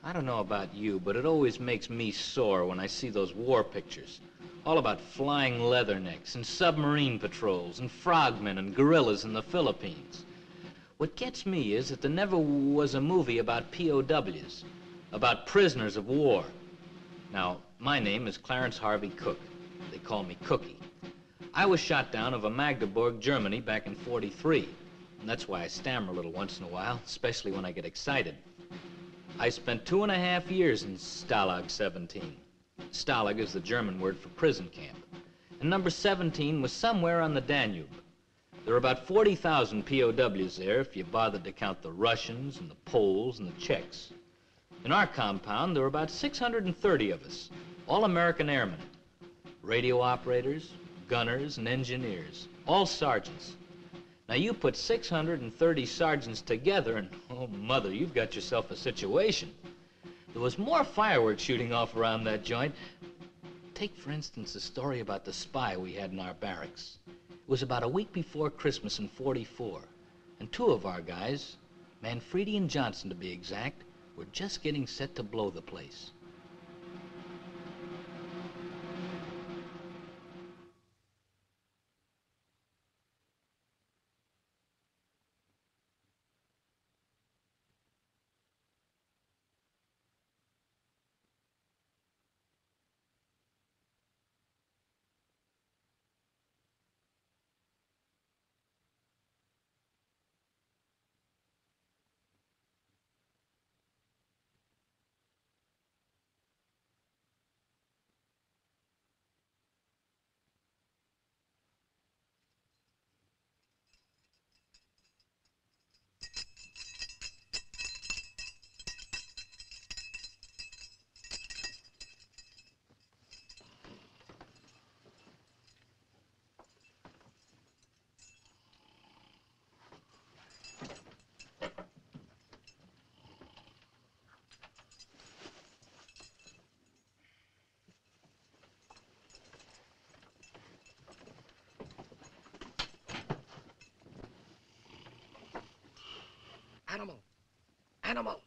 I don't know about you, but it always makes me sore when I see those war pictures. All about flying leathernecks and submarine patrols and frogmen and gorillas in the Philippines. What gets me is that there never was a movie about POWs, about prisoners of war. Now, my name is Clarence Harvey Cook. They call me Cookie. I was shot down over Magdeburg, Germany back in '43. And that's why I stammer a little once in a while, especially when I get excited. I spent 2.5 years in Stalag 17. Stalag is the German word for prison camp. And number 17 was somewhere on the Danube. There were about 40,000 POWs there if you bothered to count the Russians and the Poles and the Czechs. In our compound, there were about 630 of us, all American airmen. Radio operators, gunners, and engineers, all sergeants. Now, you put 630 sergeants together, and, oh, Mother, you've got yourself a situation. There was more fireworks shooting off around that joint. Take, for instance, the story about the spy we had in our barracks. It was about a week before Christmas in '44, and 2 of our guys, Manfredi and Johnson to be exact, were just getting set to blow the place. Animal! Animal!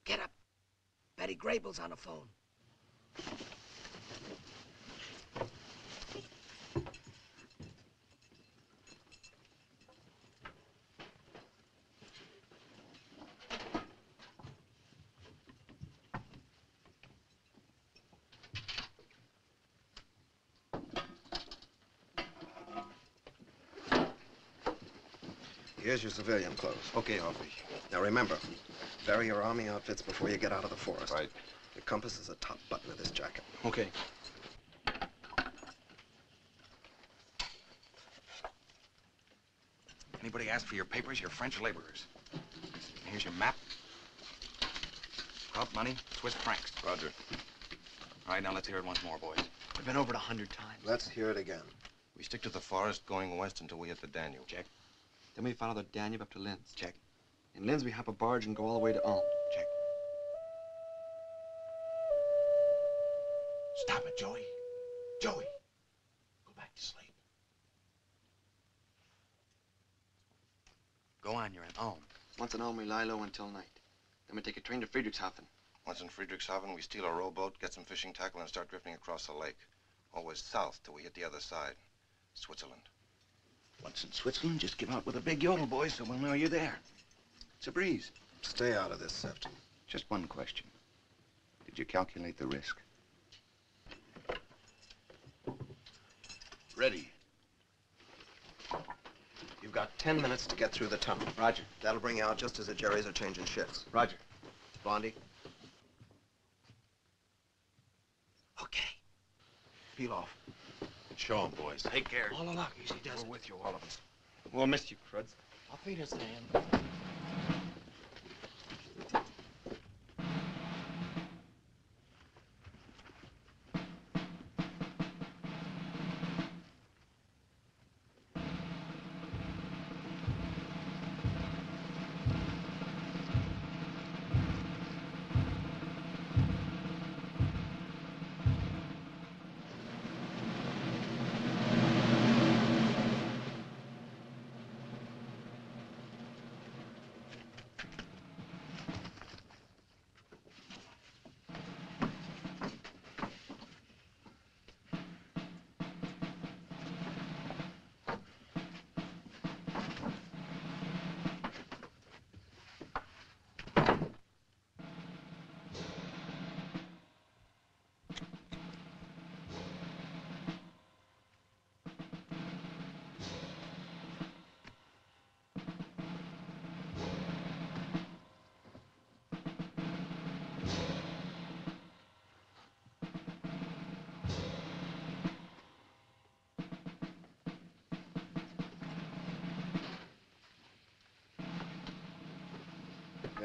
Get up! Betty Grable's on the phone. Here's your civilian clothes. Okay, Harvey. Now remember, bury your army outfits before you get out of the forest. Right. The compass is the top button of this jacket. Okay. Anybody ask for your papers, you're French laborers. Here's your map. Crop money, Swiss francs. Roger. All right, now let's hear it once more, boys. We've been over it 100 times. Let's hear it again. We stick to the forest going west until we hit the Danube. Check. Then we follow the Danube up to Linz. Check. In Linz, we hop a barge and go all the way to Ulm. Check. Stop it, Joey. Joey, go back to sleep. Go on, you're in Ulm. Once in Ulm, we lie low until night. Then we take a train to Friedrichshafen. Once in Friedrichshafen, we steal a rowboat, get some fishing tackle, and start drifting across the lake. Always south till we hit the other side, Switzerland. Once in Switzerland, just give out with a big yodel, boys, so we'll know you're there. It's a breeze. Stay out of this, Sefton. Just one question. Did you calculate the risk? Ready. You've got 10 minutes to get through the tunnel. Roger. That'll bring you out just as the Jerrys are changing shifts. Roger. Blondie? Okay. Peel off. Show 'em, boys. Take care. All along, easy does We're it. with you, all of us. We'll miss you, Cruds. I'll feed us, Dan.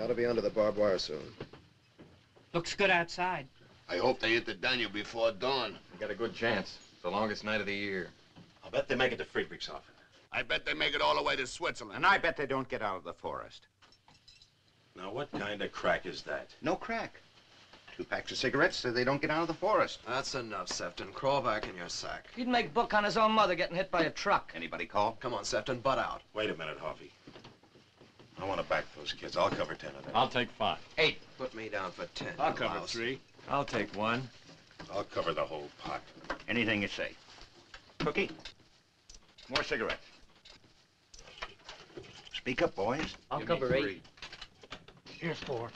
They ought to be under the barbed wire soon. Looks good outside. I hope they hit the Danube before dawn. We got a good chance. It's the longest night of the year. I'll bet they make it to Friedrichshafen. I bet they make it all the way to Switzerland. And I bet they don't get out of the forest. Now, what kind of crack is that? No crack. 2 packs of cigarettes so they don't get out of the forest. That's enough, Sefton. Crawl back in your sack. He'd make book on his own mother getting hit by a truck. Anybody call? Come on, Sefton, butt out. Wait a minute, Hoffy. I want to back those kids. I'll cover 10 of them. I'll take 5. 8. Put me down for 10. I'll cover Louse. 3. I'll take 1. I'll cover the whole pot. Anything you say. Cookie, more cigarettes. Speak up, boys. I'll cover 8. Here's 4.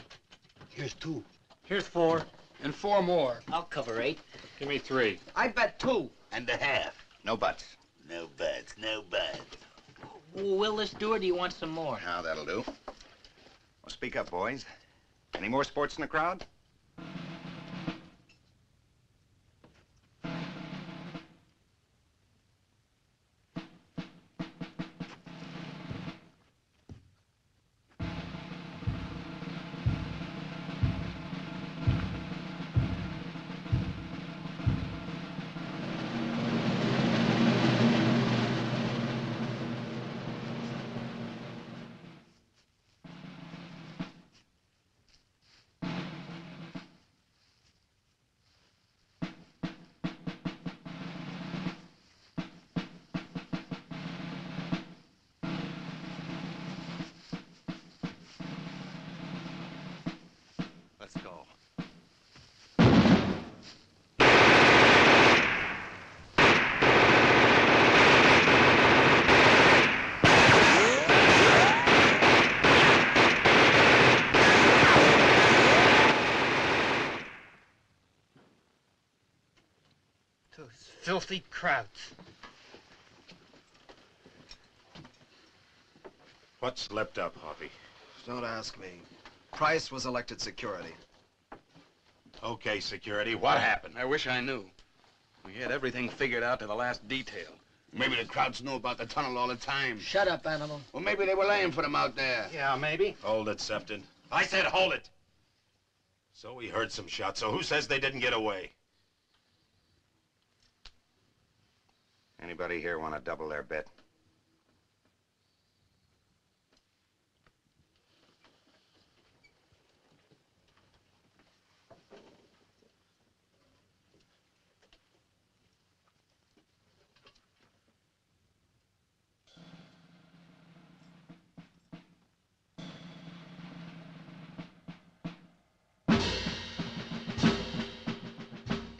Here's 2. Here's 4. And 4 more. I'll cover 8. Give me 3. I bet 2. And a half. No buts. No buts, no buts. Will this do, or do you want some more? Now, that'll do. Well, speak up, boys. Any more sports in the crowd? Let's go. Those filthy crowds. What slipped up, Hoffy? Don't ask me. Price was elected security. Okay, security, what happened? I wish I knew. We had everything figured out to the last detail. Maybe the crowds knew about the tunnel all the time. Shut up, animal. Or maybe they were laying for them out there. Yeah, maybe. Hold it, Sefton. I said hold it! So we heard some shots, so who says they didn't get away? Anybody here want to double their bet?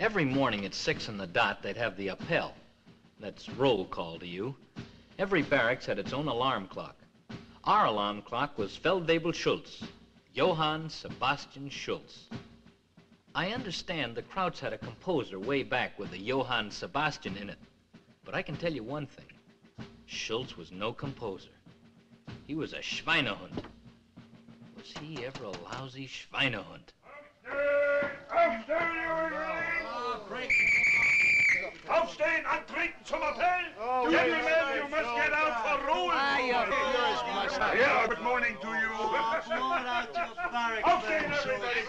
Every morning at 6 on the dot, they'd have the appel. That's roll call to you. Every barracks had its own alarm clock. Our alarm clock was Feldwebel Schultz, Johann Sebastian Schultz. I understand the Krauts had a composer way back with the Johann Sebastian in it. But I can tell you one thing. Schultz was no composer. He was a Schweinehund. Was he ever a lousy Schweinehund? Aufstehen, antreten zum Appell! Gentlemen, you must get out for rule! Yeah, good morning to you. Aufstehen, everybody!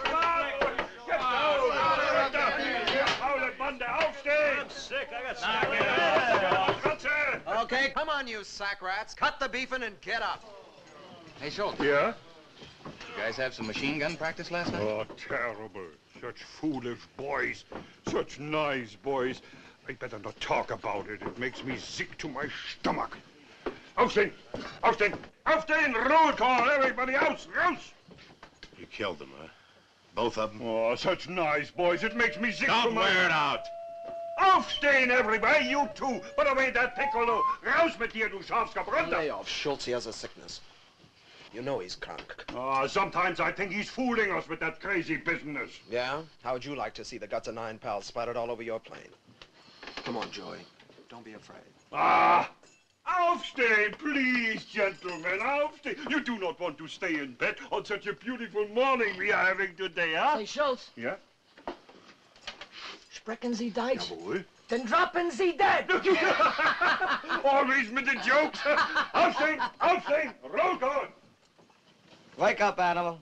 Come on! Get down! Paul Bande, aufstehen! I'm sick, I got sick. Okay, come on, you sack rats. Cut the beefing and get up. Hey, Schultz. Yeah? You guys have some machine gun practice last night? Oh, terrible. Such foolish boys. Such nice boys. I better not talk about it. It makes me sick to my stomach. Aufstehen! Aufstehen! Aufstehen! Roll call! Everybody out! Out! You killed them, huh? Both of them? Oh, such nice boys. It makes me sick to Don't my... wear it out! Aufstehen, everybody! You too! Put away that piccolo! Raus mit dir, du Schafsgebrannter! Lay off, Schultz. He has a sickness. You know he's drunk. Sometimes I think he's fooling us with that crazy business. Yeah? How would you like to see the guts of 9 pals splattered all over your plane? Come on, Joey. Don't be afraid. Aufstehen, please, gentlemen, aufstehen. You do not want to stay in bed on such a beautiful morning we are having today, huh? Hey, Schultz. Yeah? Sprechen Sie Deutsch? Jawohl. Then droppen Sie dead! Always with the jokes. Aufstehen, aufstehen, roll call. Wake up, animal.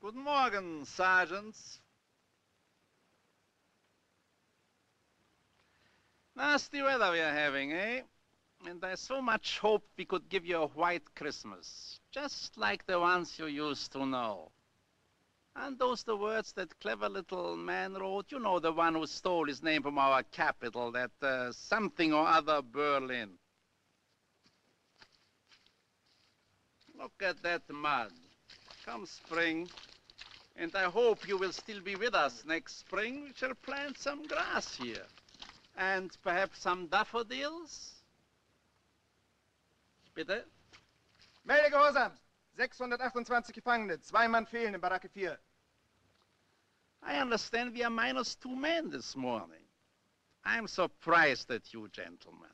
Guten Morgen, Sergeants. Nasty weather we are having, eh? And I so much hoped we could give you a white Christmas, just like the ones you used to know. And those the words that clever little man wrote, you know, the one who stole his name from our capital, that something or other Berlin. Look at that mud. Come spring, and I hope you will still be with us next spring. We shall plant some grass here. And perhaps some daffodils? Bitte? Melde Gehorsams! 628 Gefangene, 2 Mann fehlen in Baracke 4. I understand we are -2 men this morning. I'm surprised at you, gentlemen.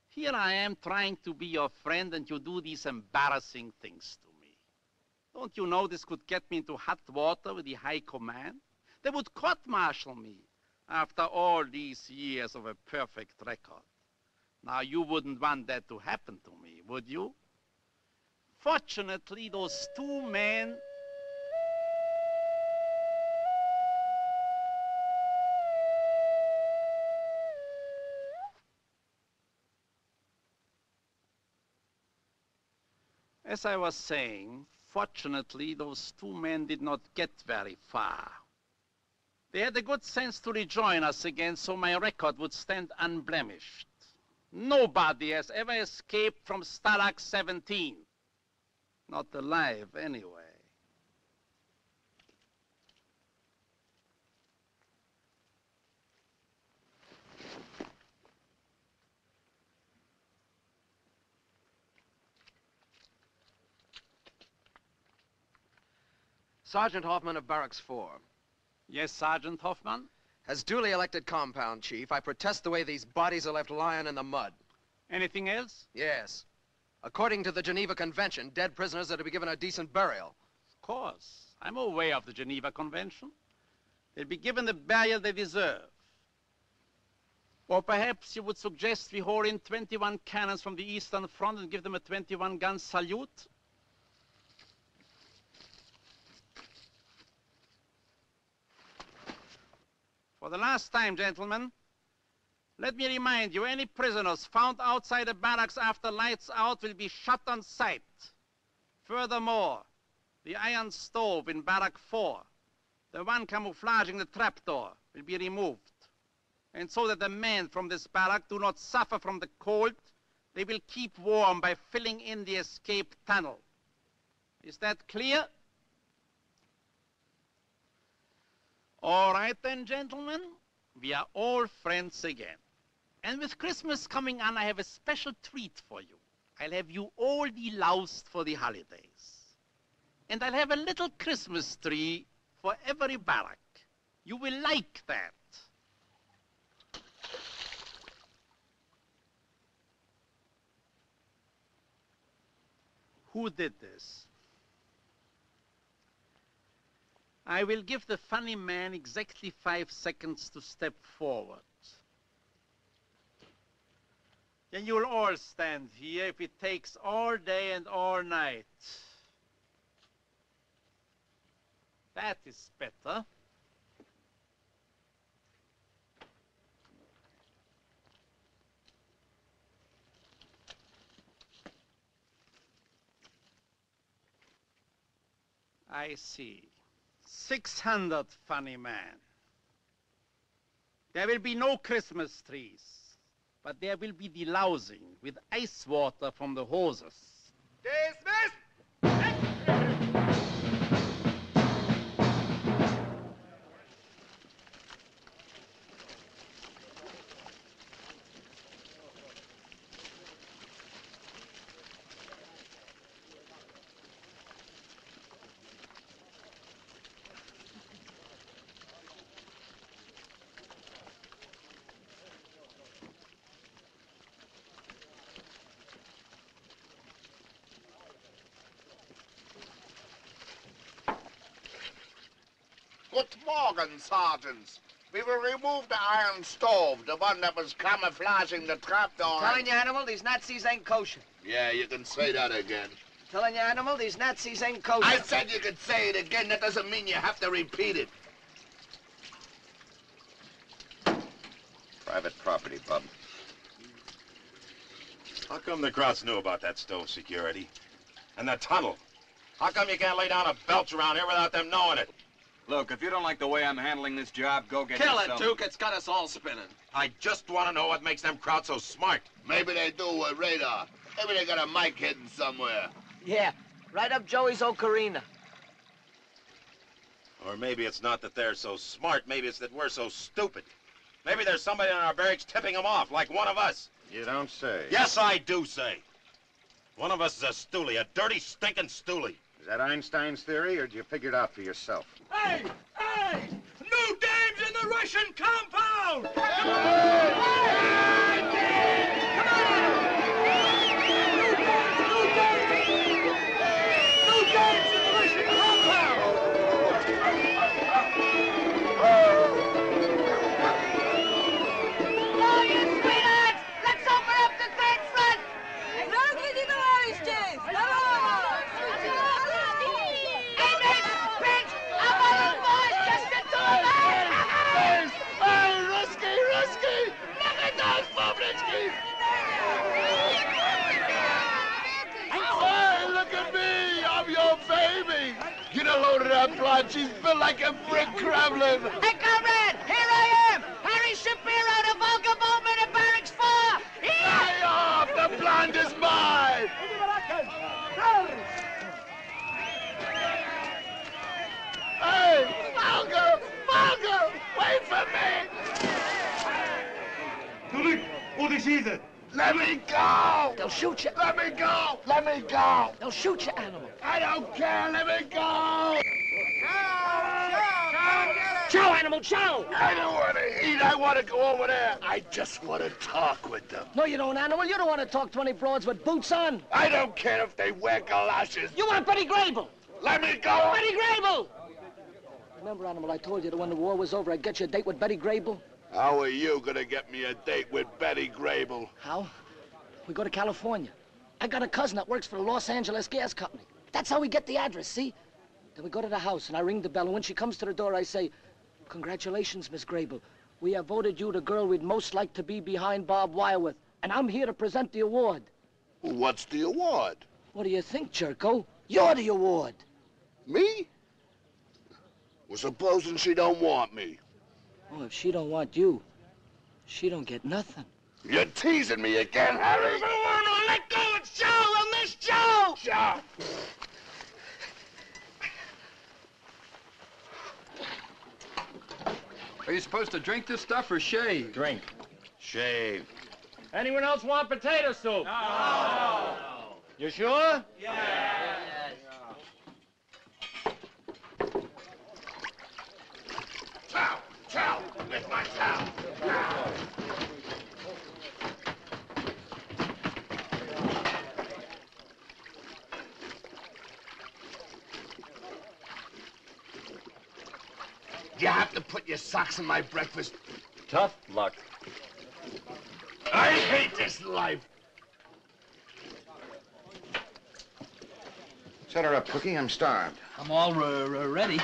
Here I am trying to be your friend, and you do these embarrassing things to me. Don't you know this could get me into hot water with the High Command? They would court-martial me after all these years of a perfect record. Now, you wouldn't want that to happen to me, would you? Fortunately, those 2 men... As I was saying, fortunately, those 2 men did not get very far. They had the good sense to rejoin us again, so my record would stand unblemished. Nobody has ever escaped from Stalag 17. Not alive, anyway. Sergeant Hoffman of Barracks 4. Yes, Sergeant Hoffman? As duly elected compound chief, I protest the way these bodies are left lying in the mud. Anything else? Yes. According to the Geneva Convention, dead prisoners are to be given a decent burial. Of course. I'm aware of the Geneva Convention. They'll be given the burial they deserve. Or perhaps you would suggest we haul in 21 cannons from the Eastern Front and give them a 21-gun salute? For the last time, gentlemen, let me remind you, any prisoners found outside the barracks after lights out will be shot on sight. Furthermore, the iron stove in Barrack 4, the one camouflaging the trapdoor, will be removed. And so that the men from this barrack do not suffer from the cold, they will keep warm by filling in the escape tunnel. Is that clear? All right then, gentlemen, we are all friends again. And with Christmas coming on, I have a special treat for you. I'll have you all deloused for the holidays. And I'll have a little Christmas tree for every barrack. You will like that. Who did this? I will give the funny man exactly 5 seconds to step forward. Then you'll all stand here if it takes all day and all night. That is better. I see. 600, funny man. There will be no Christmas trees, but there will be delousing with ice water from the hoses. Dismissed! Good morning, sergeants. We will remove the iron stove, the one that was camouflaging the trapdoor. Telling you, Animal, these Nazis ain't kosher. Yeah, you can say that again. Telling you, Animal, these Nazis ain't kosher. I said you could say it again. That doesn't mean you have to repeat it. Private property, bub. How come the Krauts knew about that stove security? And the tunnel? How come you can't lay down a belch around here without them knowing it? Look, if you don't like the way I'm handling this job, go get Kill yourself... it, Duke. It's got us all spinning. I just want to know what makes them Krauts so smart. Maybe they do with radar. Maybe they got a mic hidden somewhere. Yeah, right up Joey's ocarina. Or maybe it's not that they're so smart. Maybe it's that we're so stupid. Maybe there's somebody in our barracks tipping them off, like one of us. You don't say. Yes, I do say. One of us is a stoolie, a dirty, stinking stoolie. Is that Einstein's theory, or did you figure it out for yourself? Hey! Hey! New dames in the Russian compound! Get a load of that blonde. She's built like a brick Kremlin. Hey, comrade! Here I am! Harry Shapiro, the Volga Bowman at Barracks 4! Lay off! The blonde is mine! Hey! Volga! Volga! Wait for me! What is it? Let me go! They'll shoot you. Let me go! Let me go! They'll shoot you, Animal. I don't care! Let me go! Chow, Animal, chow! I don't want to eat. I want to go over there. I just want to talk with them. No, you don't, Animal. You don't want to talk to any broads with boots on. I don't care if they wear galoshes. You want Betty Grable? Let me go! Betty Grable! Remember, Animal, I told you that when the war was over, I'd get you a date with Betty Grable? How are you gonna get me a date with Betty Grable? How? We go to California. I got a cousin that works for the Los Angeles Gas Company. That's how we get the address, see? Then we go to the house, and I ring the bell, and when she comes to the door, I say, "Congratulations, Miss Grable. We have voted you the girl we'd most like to be behind barbed wire with, and I'm here to present the award. What's the award? What do you think, Jerko? You're the award. Me? Well, supposing she don't want me. Oh, if she don't want you, she don't get nothing. You're teasing me again, Harry. Let go of Joe! We'll miss Joe! Joe! Are you supposed to drink this stuff or shave? Drink. Shave. Anyone else want potato soup? No. You sure? Chow! Chow! With my chow! You have to put your socks in my breakfast. Tough luck. I hate this life. Set her up, Cookie. I'm starved. I'm all ready.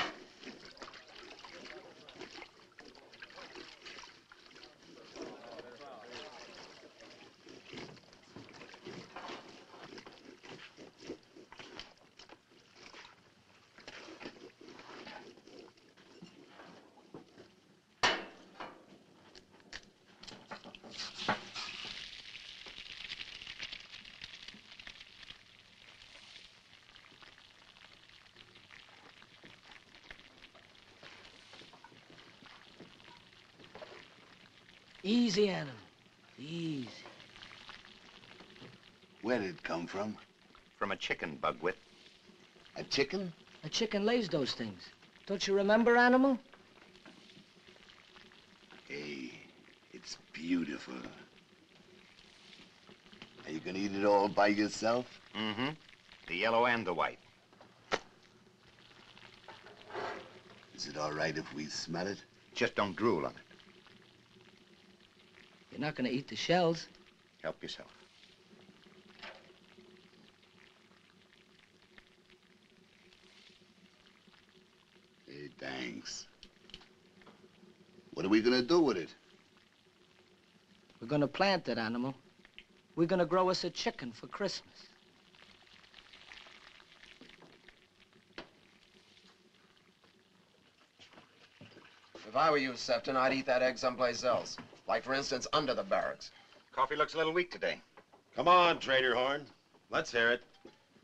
Easy, animal. Easy. Where did it come from? From a chicken, Bugwit. A chicken? A chicken lays those things. Don't you remember, animal? Hey, it's beautiful. Are you gonna eat it all by yourself? Mm-hmm. The yellow and the white. Is it all right if we smell it? Just don't drool on it. You're not gonna eat the shells. Help yourself. Hey, thanks. What are we gonna do with it? We're gonna plant it, animal. We're gonna grow us a chicken for Christmas. If I were you, Sefton, I'd eat that egg someplace else. Like, for instance, under the barracks. Coffee looks a little weak today. Come on, Trader Horn. Let's hear it.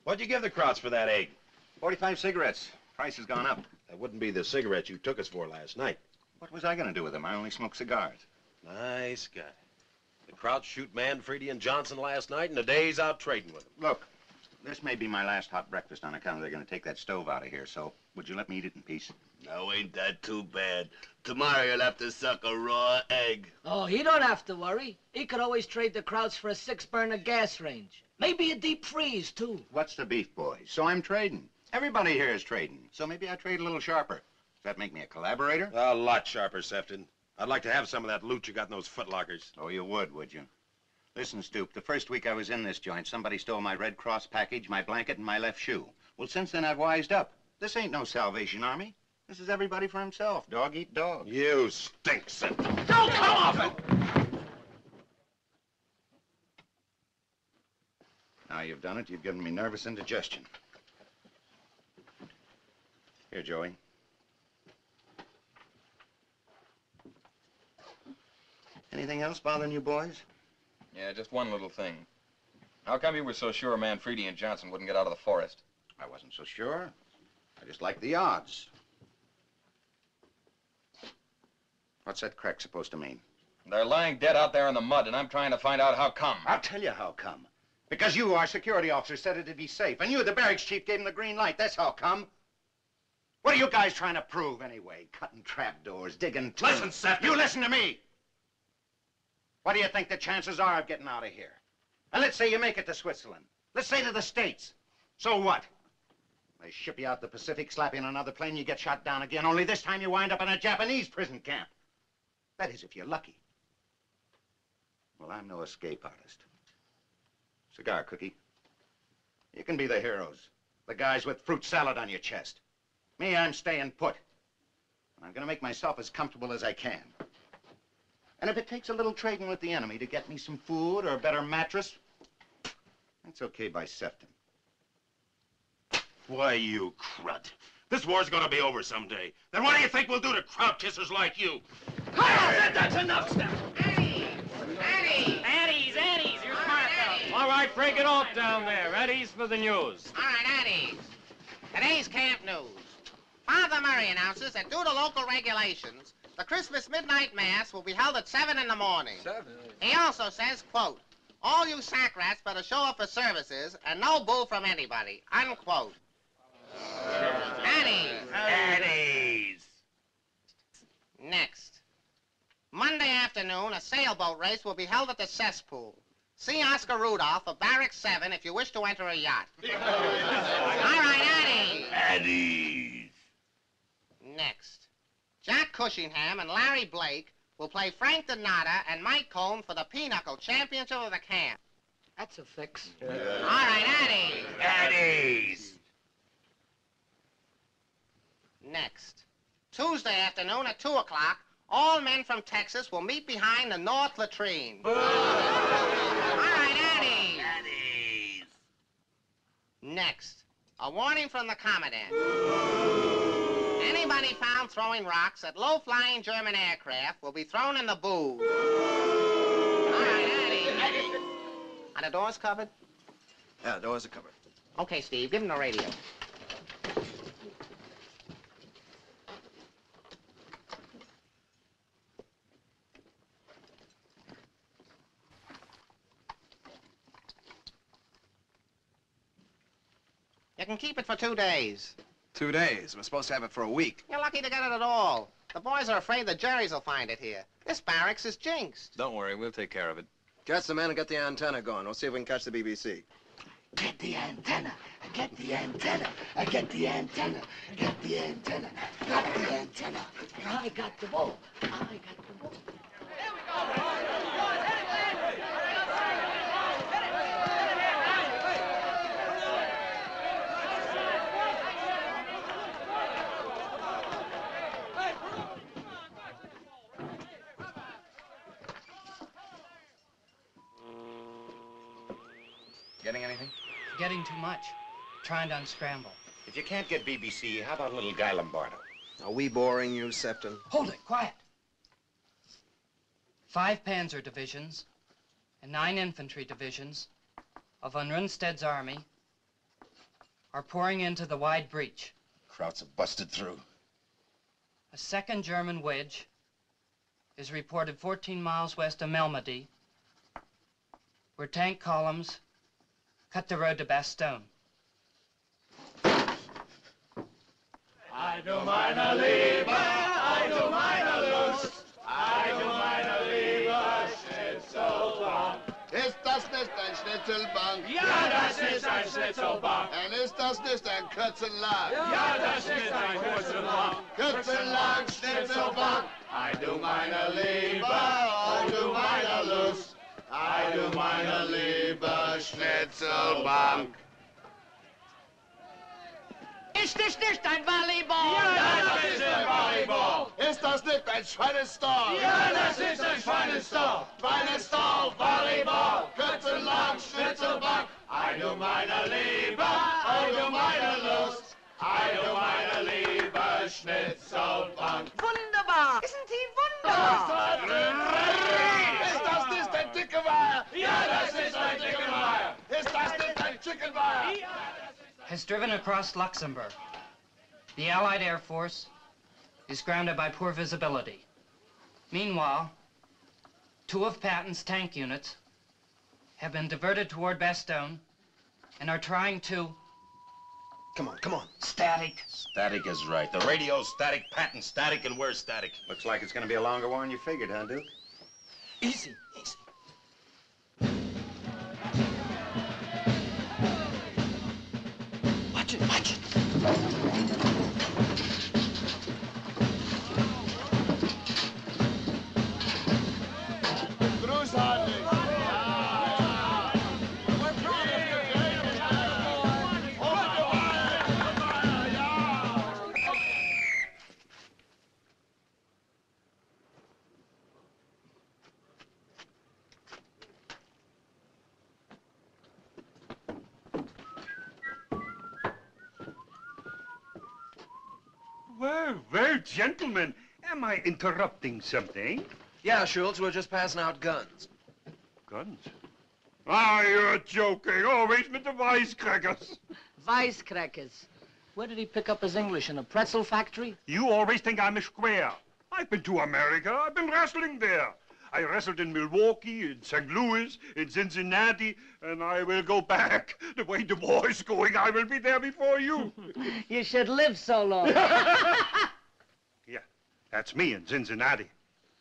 What'd you give the Krauts for that egg? 45 cigarettes. Price has gone up. That wouldn't be the cigarettes you took us for last night. What was I going to do with them? I only smoke cigars. Nice guy. The Krauts shoot Manfredi and Johnson last night, and the day's out trading with them. Look, this may be my last hot breakfast on account of they're going to take that stove out of here, so would you let me eat it in peace? No, ain't that too bad. Tomorrow you'll have to suck a raw egg. Oh, he don't have to worry. He could always trade the Krauts for a 6-burner gas range. Maybe a deep freeze, too. What's the beef, boys? So I'm trading. Everybody here is trading, so maybe I trade a little sharper. Does that make me a collaborator? A lot sharper, Sefton. I'd like to have some of that loot you got in those footlockers. Oh, you would you? Listen, Stoop, the first week I was in this joint, somebody stole my Red Cross package, my blanket, and my left shoe. Well, since then, I've wised up. This ain't no Salvation Army. This is everybody for himself. Dog eat dog. You stink, Sefton. Don't come off it! Now you've done it, you've given me nervous indigestion. Here, Joey. Anything else bothering you boys? Yeah, just one little thing. How come you were so sure Manfredi and Johnson wouldn't get out of the forest? I wasn't so sure. I just liked the odds. What's that crack supposed to mean? They're lying dead out there in the mud, and I'm trying to find out how come. I'll tell you how come. Because you, our security officer, said it'd be safe, and you, the barracks chief, gave him the green light. That's how come. What are you guys trying to prove, anyway? Cutting trapdoors, digging tunnels. Listen, Sefton. You listen to me. What do you think the chances are of getting out of here? And let's say you make it to Switzerland. Let's say to the States. So what? They ship you out the Pacific, slap you in another plane, you get shot down again, only this time you wind up in a Japanese prison camp. That is, if you're lucky. Well, I'm no escape artist. Cigar, Cookie. You can be the heroes. The guys with fruit salad on your chest. Me, I'm staying put. And I'm gonna make myself as comfortable as I can. And if it takes a little trading with the enemy to get me some food or a better mattress, that's okay by Sefton. Why, you crud. This war's gonna be over someday. Then what do you think we'll do to crowd kissers like you? That's enough, Steph. Addies, you're smart now. All right, break it off down there. Addies for the news. All right, Addies. Today's camp news. Father Murray announces that due to local regulations, the Christmas midnight mass will be held at 7 in the morning. 7? He also says, quote, all you sack rats better show up for services and no bull from anybody, unquote. Addies. Next. Monday afternoon, a sailboat race will be held at the cesspool. See Oscar Rudolph of Barrack 7 if you wish to enter a yacht. All right, Addies. Next. Jack Cushingham and Larry Blake will play Frank Donata and Mike Cohn for the Pinochle Championship of the camp. That's a fix. All right, Addies. Next. Tuesday afternoon at 2 o'clock, all men from Texas will meet behind the north latrine. All right, Addies. Next. A warning from the Commandant. Anybody found throwing rocks at low-flying German aircraft will be thrown in the booth. All right, Addies. Are the doors covered? Yeah, the doors are covered. Okay, Steve, give him the radio. You can keep it for 2 days. 2 days. We're supposed to have it for a week. You're lucky to get it at all. The boys are afraid the Jerrys will find it here. This barracks is jinxed. Don't worry, we'll take care of it. Catch the man and get the antenna going. We'll see if we can catch the BBC. Get the antenna. Get the antenna. Get the antenna. Get the antenna. Got the antenna. I got the ball. I got the ball. Getting anything? Getting too much. Trying to unscramble. If you can't get BBC, how about a little Guy Lombardo? Are we boring you, Sefton? Hold it, quiet. 5 panzer divisions and 9 infantry divisions of von Rundstedt's army are pouring into the wide breach. Krauts have busted through. A second German wedge is reported 14 miles west of Malmedy, where tank columns cut the road to Bastogne. I do meine Liebe, I do meine Lust, I do meine Liebe, Schnitzelbank. Ist das nicht ein Schnitzelbank? Ja, das ist ein Schnitzelbank. Und ist das nicht ein Kürzenlack? Ja, das ist ein Kürzenlack. Kürzenlack, Schnitzelbank. I do meine Liebe, I do meine Lust, I do meine Liebe, Schnitzelbank. Ist das nicht ein Volleyball? Ja, das ist ein Volleyball. Ist das nicht ein Schweinestall? Ja, das ist ein Schweinestall. Schweinestall, Volleyball, Kürzenlack, Schnitzelbank. I do meine Liebe, I do meine Lust, I do meine Liebe, Schnitzelbank. Wunderbar! Isn't he wunderbar? Ist das nicht ein Dickerweiher? Ja, das ist ein Dickerweiher. Ist das nicht ein Chickenweiher? Has driven across Luxembourg. The Allied Air Force is grounded by poor visibility. Meanwhile, 2 of Patton's tank units have been diverted toward Bastogne and are trying to... Come on, come on. Static. Static is right. The radio's static, Patton's static, and we're static. Looks like it's going to be a longer war than you figured, huh, Duke? Easy, easy. Watch it, watch it. Großartig. Well, gentlemen, am I interrupting something? Yeah, Schultz, we're just passing out guns. Guns? Ah, you're joking. Always with the wisecrackers. Wisecrackers. Where did he pick up his English? In a pretzel factory? You always think I'm a square. I've been to America. I've been wrestling there. I wrestled in Milwaukee, in St. Louis, in Cincinnati, and I will go back. The way the war is going, I will be there before you. You should live so long. Yeah, that's me in Cincinnati.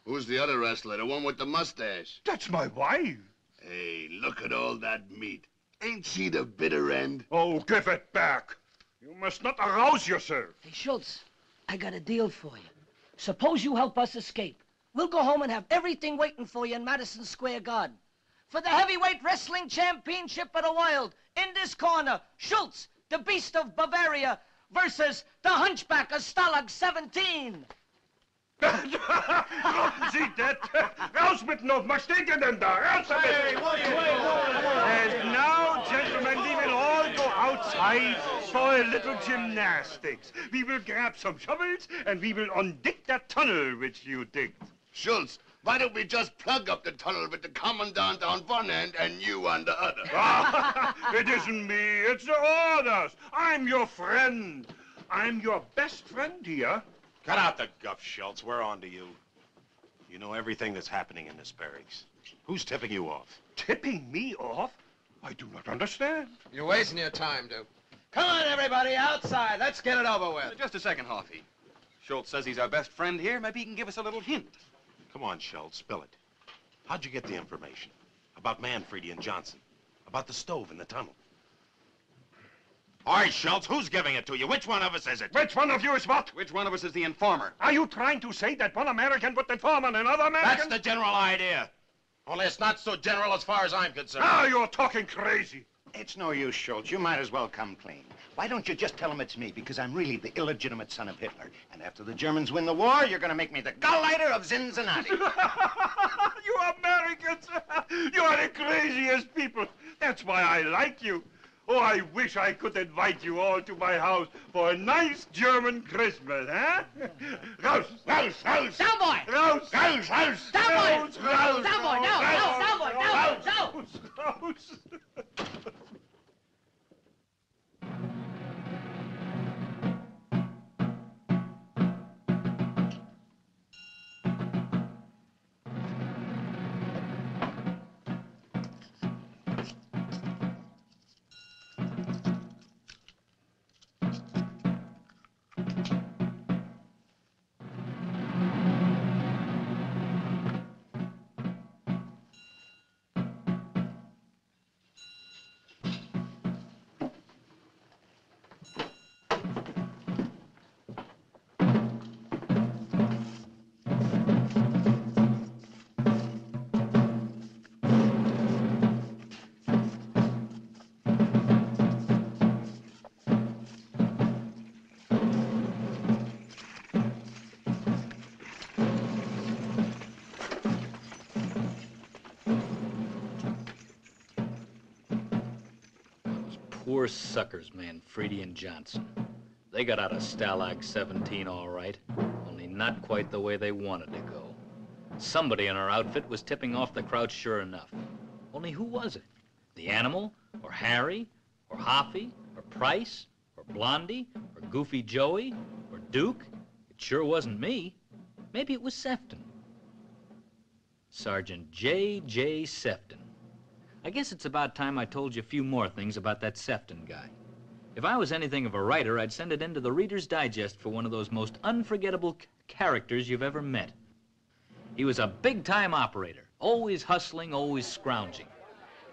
Who's the other wrestler, the one with the mustache? That's my wife. Hey, look at all that meat. Ain't she the bitter end? Oh, give it back. You must not arouse yourself. Hey, Schultz, I got a deal for you. Suppose you help us escape. We'll go home and have everything waiting for you in Madison Square Garden. For the heavyweight wrestling championship of the world, in this corner, Schultz, the Beast of Bavaria, versus the Hunchback of Stalag 17. Sie that? Raus mit noch mal stinken denn da. Raus damit. Hey, wait. And now, gentlemen, we will all go outside for a little gymnastics. We will grab some shovels and we will undig that tunnel which you digged. Schultz, why don't we just plug up the tunnel with the commandant on one end and you on the other? It isn't me, it's the orders. I'm your friend. I'm your best friend here. Cut out the guff, Schultz. We're on to you. You know everything that's happening in this barracks. Who's tipping you off? Tipping me off? I do not understand. You're wasting your time, Duke. Come on, everybody, outside. Let's get it over with. Just a second, Hoffy. Schultz says he's our best friend here. Maybe he can give us a little hint. Come on, Schultz, spill it. How'd you get the information? About Manfredi and Johnson? About the stove in the tunnel? All right, Schultz, who's giving it to you? Which one of us is it? Which one of you is what? Which one of us is the informer? Are you trying to say that one American would inform on another American? That's the general idea. Only it's not so general as far as I'm concerned. Now you're talking crazy. It's no use, Schultz. You might as well come clean. Why don't you just tell him it's me, because I'm really the illegitimate son of Hitler. And after the Germans win the war, you're going to make me the Gauleiter of Cincinnati. You Americans, you are the craziest people. That's why I like you. Oh, I wish I could invite you all to my house for a nice German Christmas, huh? Raus, raus, raus! Down, boy! Raus! Raus, raus! Down, boy! Raus, raus! Down, boy, no, no, down, boy, no, no! Raus! Poor suckers, Manfredi and Johnson. They got out of Stalag 17 all right, only not quite the way they wanted to go. Somebody in our outfit was tipping off the crowd sure enough. Only who was it? The Animal, or Harry, or Hoffy, or Price, or Blondie, or Goofy Joey, or Duke? It sure wasn't me. Maybe it was Sefton. Sergeant J.J. Sefton. I guess it's about time I told you a few more things about that Sefton guy. If I was anything of a writer, I'd send it into the Reader's Digest for one of those most unforgettable characters you've ever met. He was a big-time operator, always hustling, always scrounging.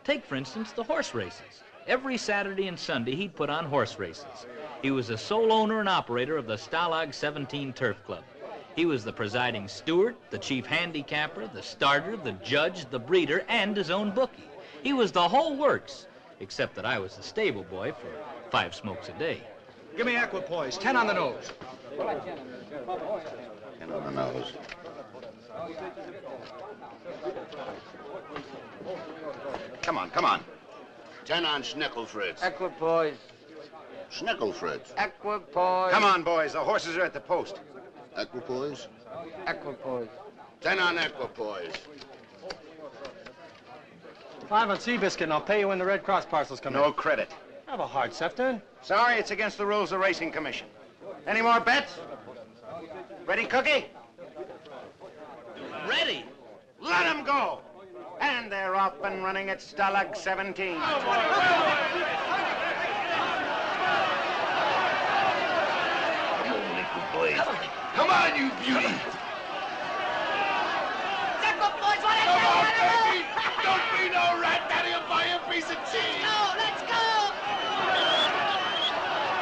Take, for instance, the horse races. Every Saturday and Sunday, he'd put on horse races. He was the sole owner and operator of the Stalag 17 Turf Club. He was the presiding steward, the chief handicapper, the starter, the judge, the breeder, and his own bookie. He was the whole works, except that I was the stable boy for 5 smokes a day. Give me equipoise, 10 on the nose. 10 on the nose. Come on, come on. 10 on Schnickel, Fritz. Equipoise. Schnickelfritz. Equipoise. Come on, boys. The horses are at the post. Equipoise? Equipoise. 10 on equipoise. 5 on Seabiscuit, and I'll pay you when the Red Cross parcels come in. No credit. Have a heart, Sefton. Sorry, it's against the rules of the Racing Commission. Any more bets? Ready, Cookie? Ready. Let them go. And they're off and running at Stalag 17. Come on, you beauty. Boys, what Come on, baby. Don't be no rat. Daddy will buy you a piece of cheese. Let's go.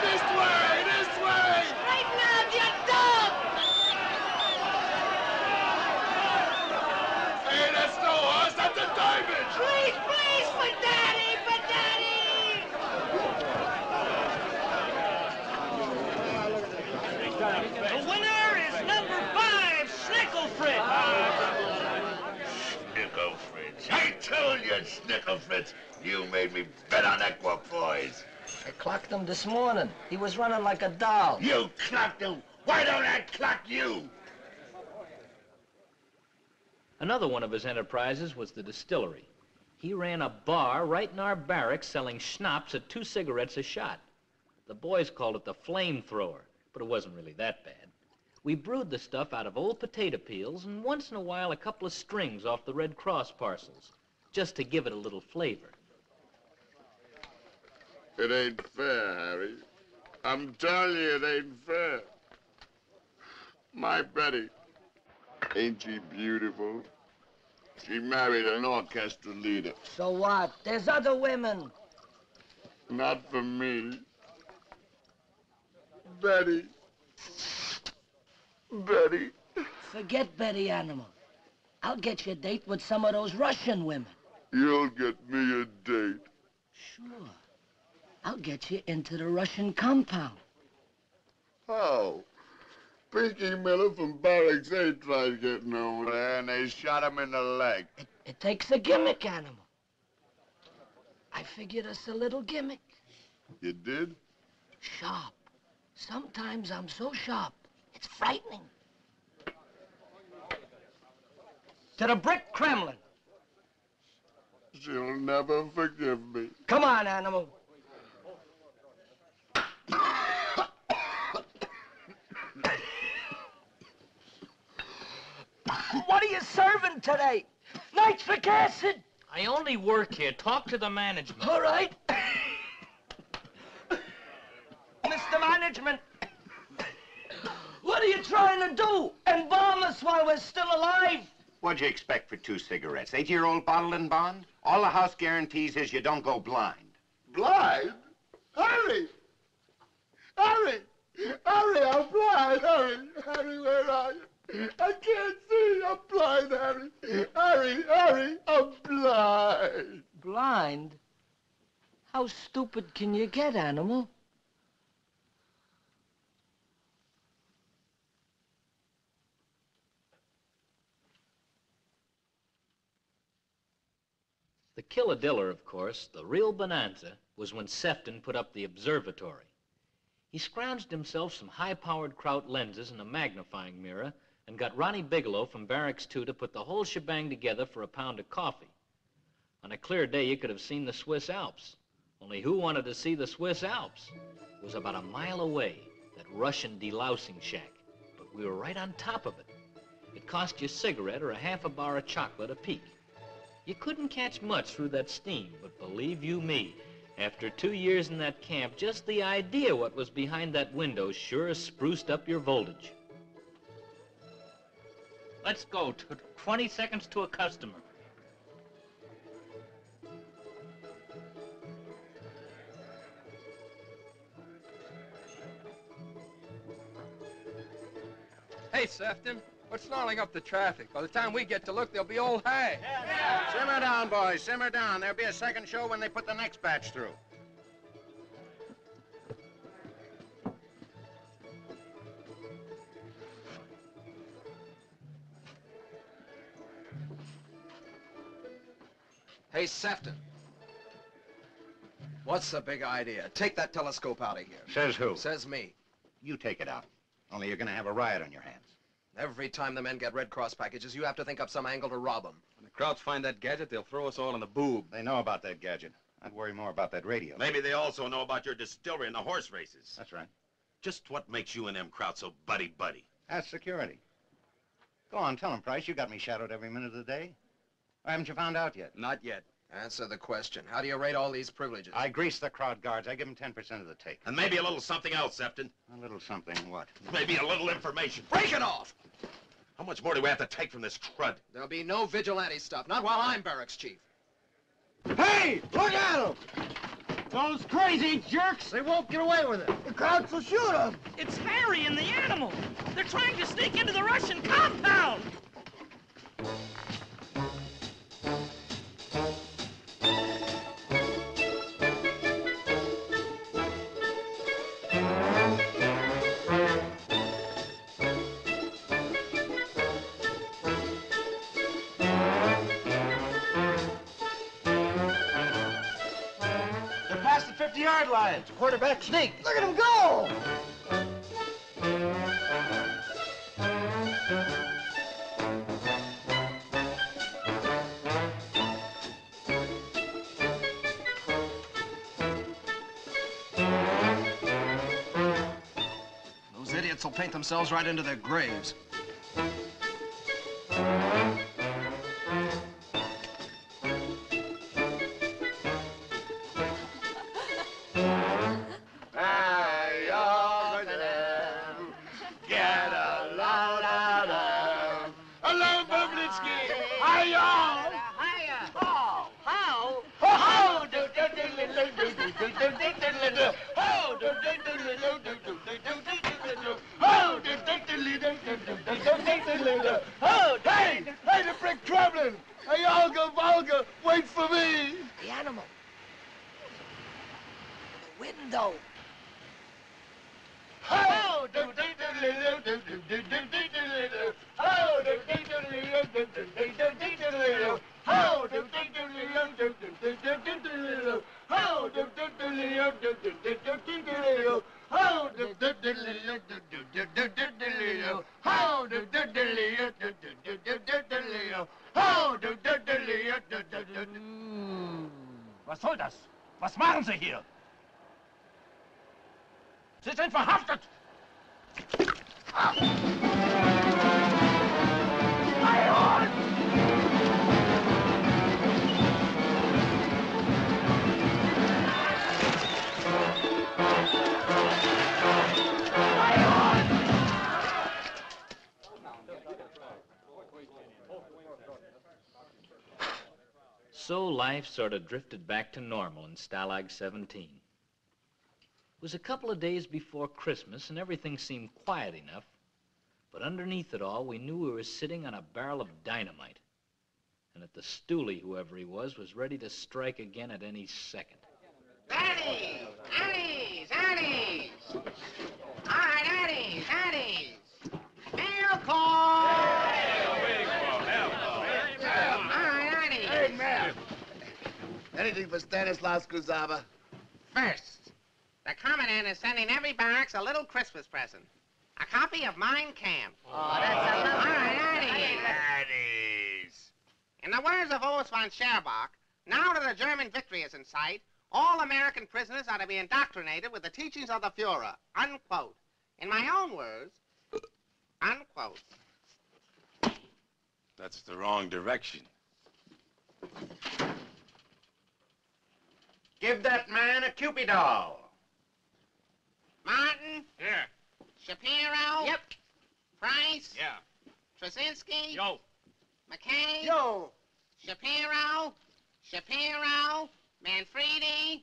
This way, this way. Right now, you dog. Hey, that's no horse. That's a diamond. Please, for Daddy, for Daddy. The winner is number 5, Schnickelfritz. Schnickelfritz. I told you, Schnickelfritz. You made me bet on equipoise. I clocked him this morning. He was running like a doll. You clocked him. Why don't I clock you? Another one of his enterprises was the distillery. He ran a bar right in our barracks selling schnapps at 2 cigarettes a shot. The boys called it the flamethrower, but it wasn't really that bad. We brewed the stuff out of old potato peels and once in a while a couple of strings off the Red Cross parcels, just to give it a little flavor. It ain't fair, Harry. I'm telling you, it ain't fair. My Betty, ain't she beautiful? She married an orchestra leader. So what? There's other women. Not for me. Betty. Betty. Forget Betty, animal. I'll get you a date with some of those Russian women. You'll get me a date. Sure. I'll get you into the Russian compound. How? Pinky Miller from Barracks 8 tried getting over there, and they shot him in the leg. It takes a gimmick, animal. I figured us a little gimmick. You did? Sharp. Sometimes I'm so sharp, it's frightening. To the brick Kremlin. She'll never forgive me. Come on, animal. What are you serving today? Nitric acid? I only work here. Talk to the management. All right. Mr. Management, what are you trying to do? Embalm us while we're still alive? What'd you expect for 2 cigarettes? 8-year-old bottle and bond? All the house guarantees is you don't go blind. Blind? Harry! Harry! Harry, I'm blind! Harry! Harry, where are you? I can't see! I'm blind, Harry! Harry! Harry! I'm blind! Blind? How stupid can you get, animal? The killadiller, of course, the real bonanza, was when Sefton put up the observatory. He scrounged himself some high-powered Kraut lenses and a magnifying mirror and got Ronnie Bigelow from Barracks 2 to put the whole shebang together for a pound of coffee. On a clear day, you could have seen the Swiss Alps. Only who wanted to see the Swiss Alps? It was about a mile away, that Russian delousing shack, but we were right on top of it. It cost you a cigarette or a half a bar of chocolate a peek. You couldn't catch much through that steam, but believe you me, after 2 years in that camp, just the idea what was behind that window sure spruced up your voltage. Let's go. 20 seconds to a customer. Hey, Sefton, what's snarling up the traffic? By the time we get to look, they'll be old hay. Simmer down, boys. Simmer down. There'll be a second show when they put the next batch through. Hey, Sefton. What's the big idea? Take that telescope out of here. Says who? Says me. You take it out. Only you're gonna have a riot on your hands. Every time the men get Red Cross packages, you have to think up some angle to rob them. When the Krauts find that gadget, they'll throw us all in the boob. They know about that gadget. I'd worry more about that radio. Maybe they also know about your distillery and the horse races. That's right. Just what makes you and them Krauts so buddy-buddy? That's security. Go on, tell him, Price. You got me shadowed every minute of the day. Or haven't you found out yet? Not yet. Answer the question. How do you rate all these privileges? I grease the crowd guards. I give them 10% of the take. And maybe a little something else, Sefton. A little something what? Maybe a little information. Break it off! How much more do we have to take from this crud? There'll be no vigilante stuff. Not while I'm barracks chief. Hey, look at them! Those crazy jerks! They won't get away with it. The Krauts will shoot them. It's Harry and the animal. They're trying to sneak into the Russian compound. Past the 50-yard line. Quarterback sneak. Look at him go! Those idiots will paint themselves right into their graves. Hey, the brick trembling! Hey, Olga, Volga, wait for me! The animal. The window. Was soll das? Was machen Sie hier? Sie sind verhaftet! So life sort of drifted back to normal in Stalag 17. It was a couple of days before Christmas and everything seemed quiet enough, but underneath it all we knew we were sitting on a barrel of dynamite, and that the stoolie, whoever he was ready to strike again at any second. Addies! Addies! Addies! All right, Addies! Addies! Mail call! Hey, man. Anything for Stanislaus Kuzava? First, the Commandant is sending every barracks a little Christmas present. A copy of Mein Kampf. Oh, that's a little... All right, Addies. In the words of Urs von Scherbach, now that a German victory is in sight, all American prisoners are to be indoctrinated with the teachings of the Fuhrer, unquote. In my own words, unquote. That's the wrong direction. Give that man a Cupid doll. Martin? Yeah. Shapiro? Yep. Price? Yeah. Trzynski? Yo. McKay? Yo. Shapiro? Shapiro? Manfredi?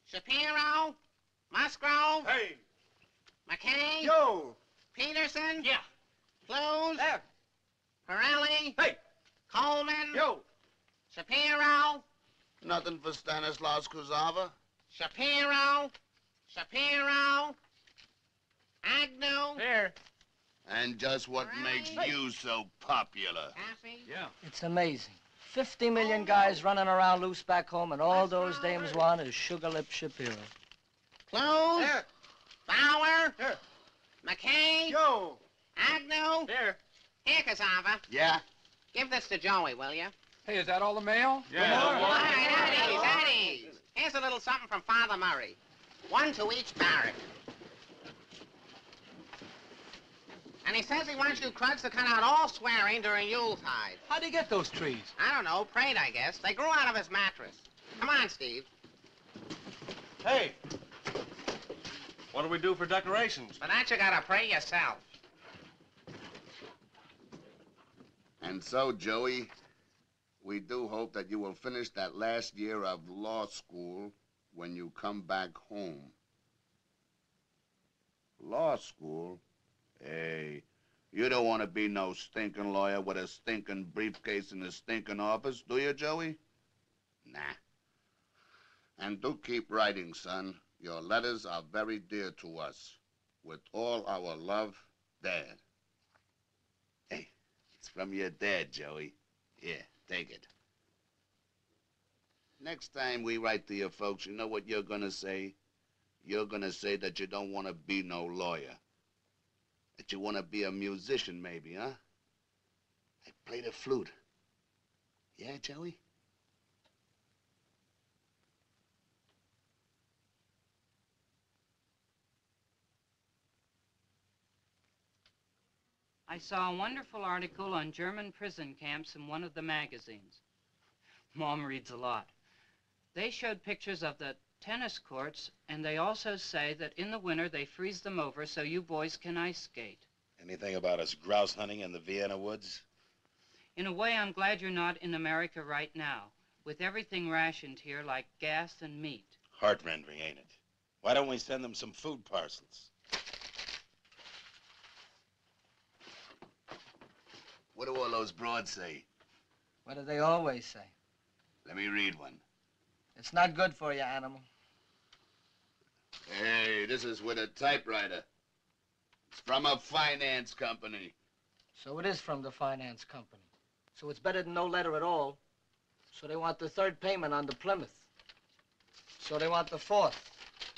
Shapiro? Musgrove? Hey. McKay? Yo. Peterson? Yeah. Close? There. Pirelli? Hey. Coleman? Yo. Shapiro? Nothing for Stanislaus Kuzava? Shapiro? Shapiro? Agnew? Here. And just what makes you so popular? Happy? Yeah. It's amazing. 50 million guys running around loose back home, and all those dames want is Sugar Lip Shapiro. Close. Here. Bauer. Here. McKay. Yo. Agnew. Here. Here, Cassava. Yeah? Give this to Joey, will you? Hey, is that all the mail? Yeah. All right, at ease. Here's a little something from Father Murray. One to each barrack. And he says he wants you cruds to cut out all swearing during Yuletide. How'd he get those trees? I don't know, prayed, I guess. They grew out of his mattress. Come on, Steve. Hey, what do we do for decorations? For that, you gotta pray yourself. And so, Joey, we do hope that you will finish that last year of law school when you come back home. Law school? Hey, you don't want to be no stinking lawyer with a stinking briefcase in a stinking office, do you, Joey? Nah. And do keep writing, son. Your letters are very dear to us. With all our love, Dad. Hey, it's from your dad, Joey. Here, take it. Next time we write to your folks, you know what you're gonna say? You're gonna say that you don't want to be no lawyer. That you want to be a musician, maybe, huh? I play the flute. Yeah, Joey? I saw a wonderful article on German prison camps in one of the magazines. Mom reads a lot. They showed pictures of the tennis courts, and they also say that in the winter they freeze them over so you boys can ice skate. Anything about us grouse hunting in the Vienna woods? In a way, I'm glad you're not in America right now, with everything rationed here like gas and meat. Heart-rending, ain't it? Why don't we send them some food parcels? What do all those broads say? What do they always say? Let me read one. It's not good for you, animal. Hey, this is with a typewriter. It's from a finance company. So it is from the finance company. So it's better than no letter at all. So they want the third payment on the Plymouth. So they want the 4th,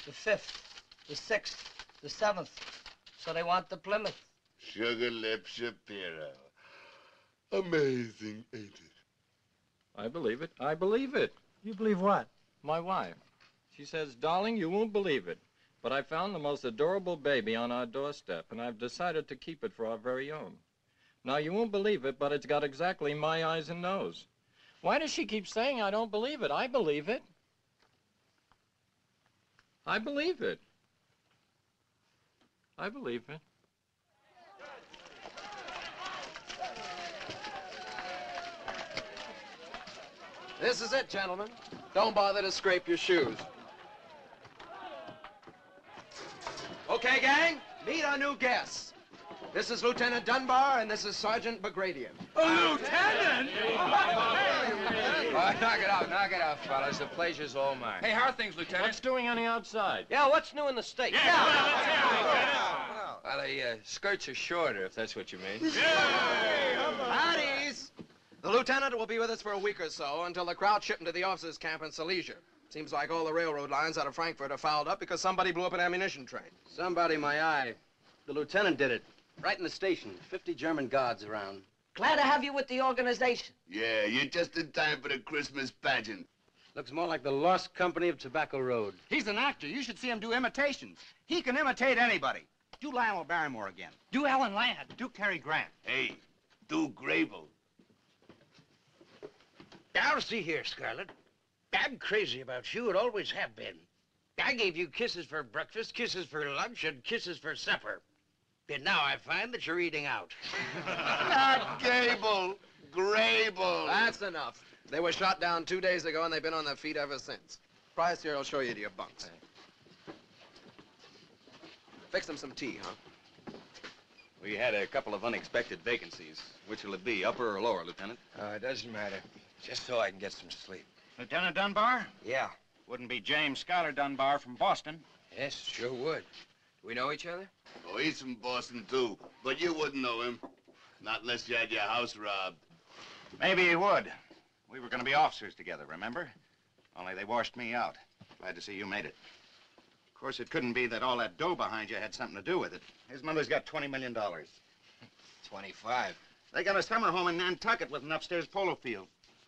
the 5th, the 6th, the 7th. So they want the Plymouth. Sugar Lip Shapiro. Amazing, ain't it? I believe it. I believe it. You believe what? My wife. She says, darling, you won't believe it, but I found the most adorable baby on our doorstep, and I've decided to keep it for our very own. Now, you won't believe it, but it's got exactly my eyes and nose. Why does she keep saying I don't believe it? I believe it. I believe it. I believe it. This is it, gentlemen. Don't bother to scrape your shoes. Okay, gang, meet our new guests. This is Lieutenant Dunbar, and this is Sergeant Bagradian. A lieutenant? Knock it out, fellas. The pleasure's all mine. Hey, how are things, Lieutenant? What's doing on the outside? Yeah, what's new in the States? Yeah. Well, the skirts are shorter, if that's what you mean. Howdies! The lieutenant will be with us for a week or so until the crowd shipped into the officers' camp in Silesia. Seems like all the railroad lines out of Frankfurt are fouled up because somebody blew up an ammunition train. Somebody, my eye. The lieutenant did it. Right in the station. 50 German guards around. Glad to have you with the organization. Yeah, you're just in time for the Christmas pageant. Looks more like the Lost Company of Tobacco Road. He's an actor. You should see him do imitations. He can imitate anybody. Do Lionel Barrymore again. Do Ellen Ladd. Do Cary Grant. Hey, do Grable. Now, see here, Scarlett. I'm crazy about you and always have been. I gave you kisses for breakfast, kisses for lunch, and kisses for supper. And now I find that you're eating out. Not Gable, Grable. That's enough. They were shot down 2 days ago, and they've been on their feet ever since. Price here, I'll show you to your bunks. Fix them some tea, huh? We had a couple of unexpected vacancies. Which will it be, upper or lower, Lieutenant? It doesn't matter. Just so I can get some sleep. Lieutenant Dunbar? Yeah. Wouldn't be James Schuyler Dunbar from Boston. Yes, sure would. Do we know each other? Oh, he's from Boston, too. But you wouldn't know him. Not unless you had your house robbed. Maybe he would. We were going to be officers together, remember? Only they washed me out. Glad to see you made it. Of course, it couldn't be that all that dough behind you had something to do with it. His mother's got $20 million. 25. They got a summer home in Nantucket with an upstairs polo field.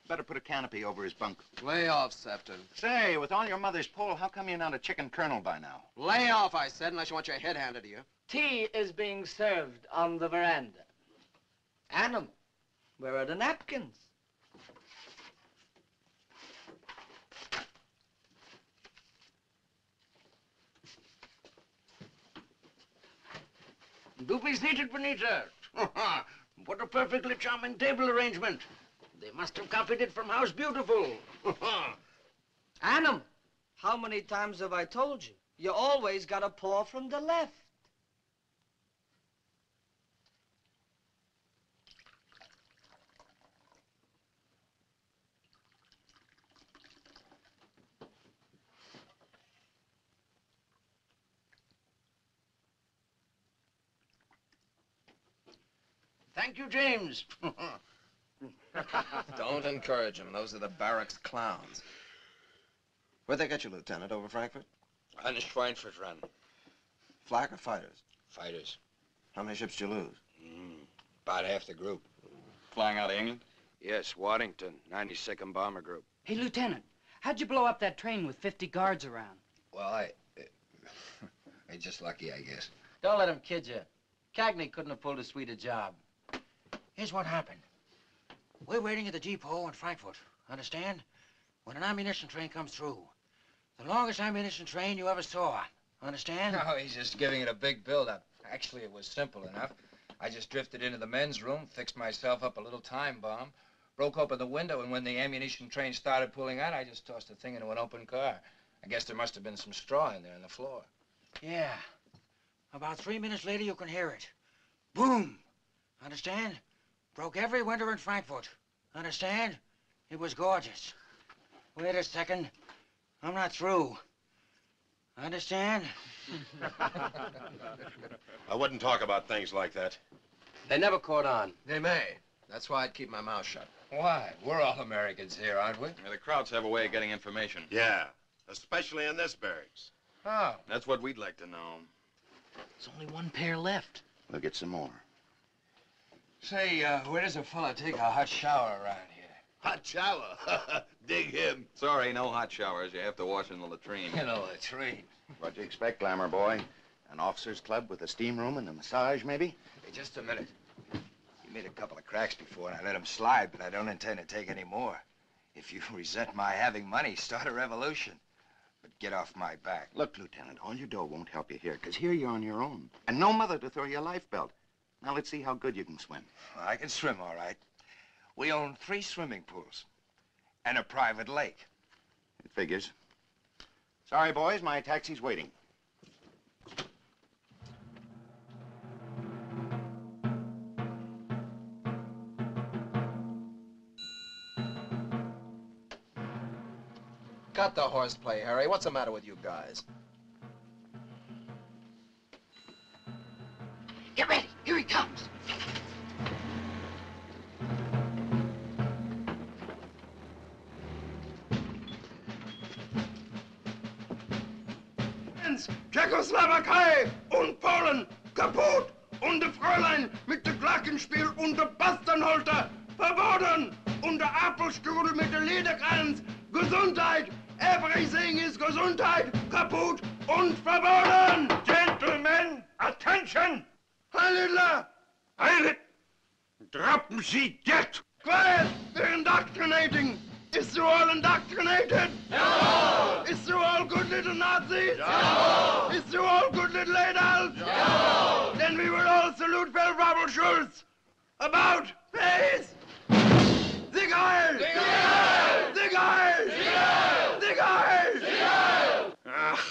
Better put a canopy over his bunk. Lay off, Septon. Say, with all your mother's polo, how come you're not a chicken colonel by now? Lay off, I said, unless you want your head handed to you. Tea is being served on the veranda. Animal, where are the napkins? Do be seated, Benita. What a perfectly charming table arrangement. They must have copied it from House Beautiful. Animal, how many times have I told you? You always got to pour from the left. Thank you, James. Don't encourage them. Those are the barracks clowns. Where'd they get you, Lieutenant? Over Frankfurt? On the Schweinfurt run. Flak or fighters? Fighters. How many ships did you lose? About half the group. Flying out of England? Yes, Waddington, 92nd Bomber Group. Hey, Lieutenant, how'd you blow up that train with 50 guards around? Well, I just lucky, I guess. Don't let him kid you. Cagney couldn't have pulled as sweet a job. Here's what happened. We're waiting at the depot in Frankfurt, understand? When an ammunition train comes through. The longest ammunition train you ever saw, understand? No, he's just giving it a big build-up. Actually, it was simple enough. I just drifted into the men's room, fixed myself up a little time bomb, broke open the window, and when the ammunition train started pulling out, I just tossed the thing into an open car. I guess there must have been some straw in there on the floor. Yeah. About 3 minutes later, you can hear it. Boom! Understand? Broke every window in Frankfurt. Understand? It was gorgeous. Wait a second. I'm not through. Understand? I wouldn't talk about things like that. They never caught on. They may. That's why I'd keep my mouth shut. Why? We're all Americans here, aren't we? Yeah, the Krauts have a way of getting information. Yeah, especially in this barracks. Oh. That's what we'd like to know. There's only one pair left. We'll get some more. Say, where does a fella take a hot shower around here? Hot shower? Dig him. Sorry, no hot showers. You have to wash in the latrine. In a latrine. What do you expect, Glamour boy? An officer's club with a steam room and a massage, maybe? Hey, just a minute. You made a couple of cracks before, and I let them slide, but I don't intend to take any more. If you resent my having money, start a revolution. But get off my back. Look, Lieutenant, all your dough won't help you here, because here you're on your own. And no mother to throw you a life belt. Now, let's see how good you can swim. Well, I can swim, all right. We own 3 swimming pools and a private lake. It figures. Sorry, boys, my taxi's waiting. Cut the horseplay, Harry. What's the matter with you guys? Get ready. Here he comes. Tschechoslowakei und Polen kaputt und der Fräulein mit der Glockenspiel und der Basternholter verboten und der Apfelstuhl mit der Lederkranz. Gesundheit, everything is Gesundheit, kaputt und verboten. Gentlemen, attention! Heil Hitler! Heil it! Droppen Sie dead! Quiet, they're indoctrinating. Is you all indoctrinated? No! Is you all good little Nazis? No! Is you all good little adults? No! Then we will all salute Feldwebel Schulz. About face! Sieg Heil! Sieg Heil! Sieg Heil! Sieg Heil! Sieg Heil! Sieg Heil! Ah,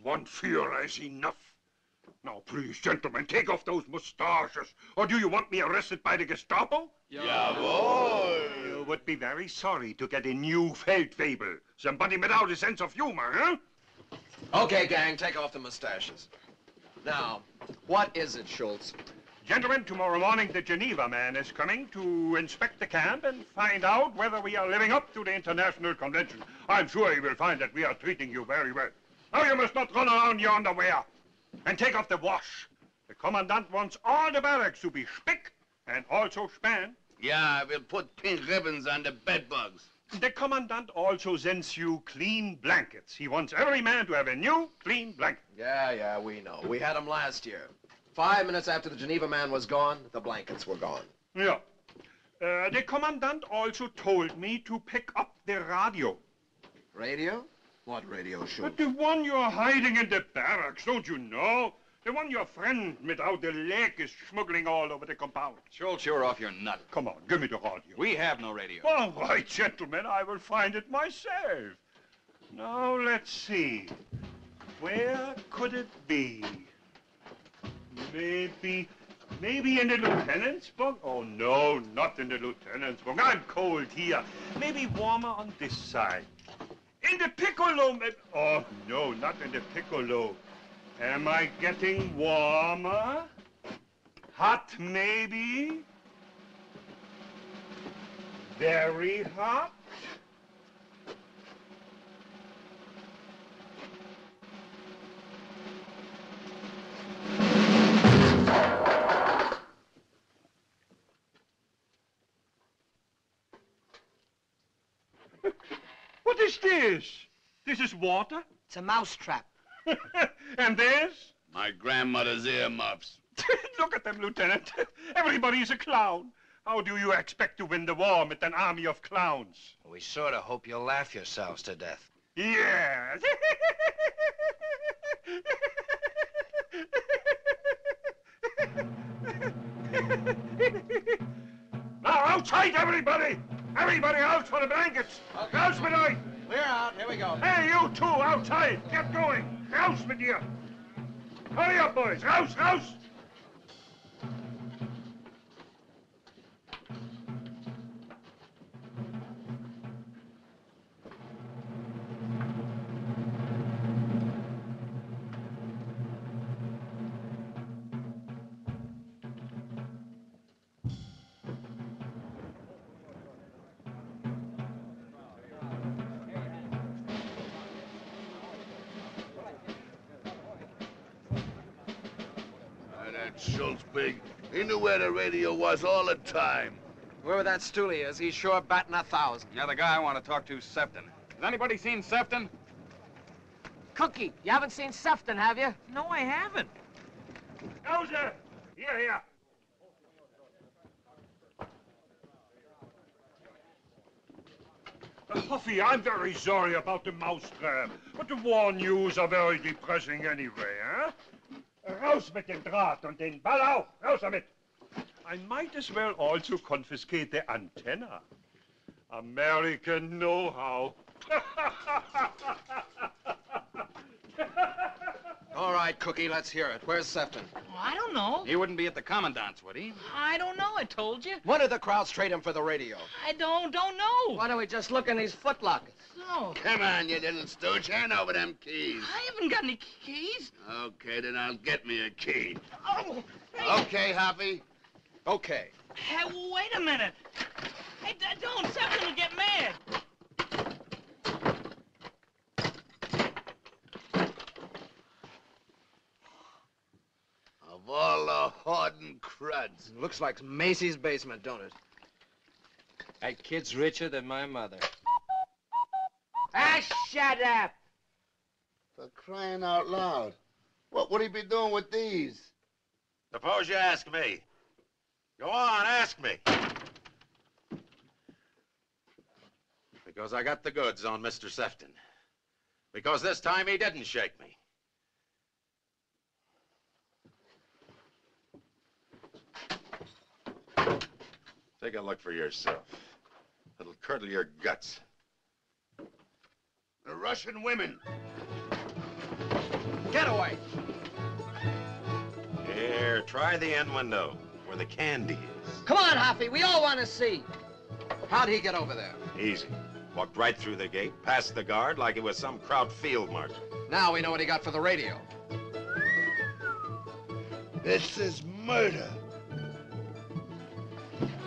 one Führer is enough. Now, please, gentlemen, take off those mustaches. Or do you want me arrested by the Gestapo? Jawohl! You would be very sorry to get a new Feldwebel. Somebody without a sense of humor, huh? Okay, gang, take off the mustaches. Now, what is it, Schultz? Gentlemen, tomorrow morning the Geneva man is coming to inspect the camp and find out whether we are living up to the international convention. I'm sure he will find that we are treating you very well. Now you must not run around in your underwear. And take off the wash. The commandant wants all the barracks to be spick and also span. Yeah, we'll put pink ribbons on the bed bugs. The commandant also sends you clean blankets. He wants every man to have a new, clean blanket. Yeah, we know. We had them last year. 5 minutes after the Geneva man was gone, the blankets were gone. Yeah. The commandant also told me to pick up the radio. Radio? What radio show? But the one you're hiding in the barracks, don't you know? The one your friend without the leg is smuggling all over the compound. Schultz, you're off your nut. Come on, give me the radio. We have no radio. All right, gentlemen, I will find it myself. Now, let's see. Where could it be? Maybe in the lieutenant's bunk? Oh, no, not in the lieutenant's bunk. I'm cold here. Maybe warmer on this side. In the piccolo. Oh, no, not in the piccolo. Am I getting warmer? Hot, maybe? Very hot? What is this? This is water? It's a mouse trap. And this? My grandmother's earmuffs. Look at them, Lieutenant. Everybody's a clown. How do you expect to win the war with an army of clowns? We sort of hope you'll laugh yourselves to death. Yes. Now, outside, everybody! Everybody out for the blankets! Rouse with I! Clear out, here we go. Hey, you two, outside! Get going! Rouse with you! Hurry up, boys! Rouse, rouse! Schultz big. He knew where the radio was all the time. Whoever that stoolie is, he's sure batting 1,000. Yeah, the guy I want to talk to is Sefton. Has anybody seen Sefton? Cookie, you haven't seen Sefton, have you? No, I haven't. Elsa! Here. Huffy, I'm very sorry about the mousetrap, but the war news are very depressing anyway, huh? Raus mit dem Draht und den Ball auch! Raus damit! I might as well also confiscate the antenna. American know-how. All right, Cookie, let's hear it. Where's Sefton? Well, I don't know. He wouldn't be at the commandant's, would he? I don't know, I told you. When did the crowds trade him for the radio? I don't know. Why don't we just look in these footlockers? No. Come on, you little stooge. Hand over them keys. I haven't got any keys. Okay, then I'll get me a key. Oh. Okay, Hoppy. Okay. Hey, wait a minute. Hey, don't. Sefton will get mad. Of all the hardened cruds. Looks like Macy's basement, don't it? That kid's richer than my mother. Ah, shut up! For crying out loud. What would he be doing with these? Suppose you ask me. Go on, ask me. Because I got the goods on Mr. Sefton. Because this time he didn't shake me. Take a look for yourself. It'll curdle your guts. The Russian women. Get away! Here, try the end window, where the candy is. Come on, Hoppy, we all want to see. How'd he get over there? Easy. Walked right through the gate, past the guard like it was some Kraut field marshal. Now we know what he got for the radio. This is murder.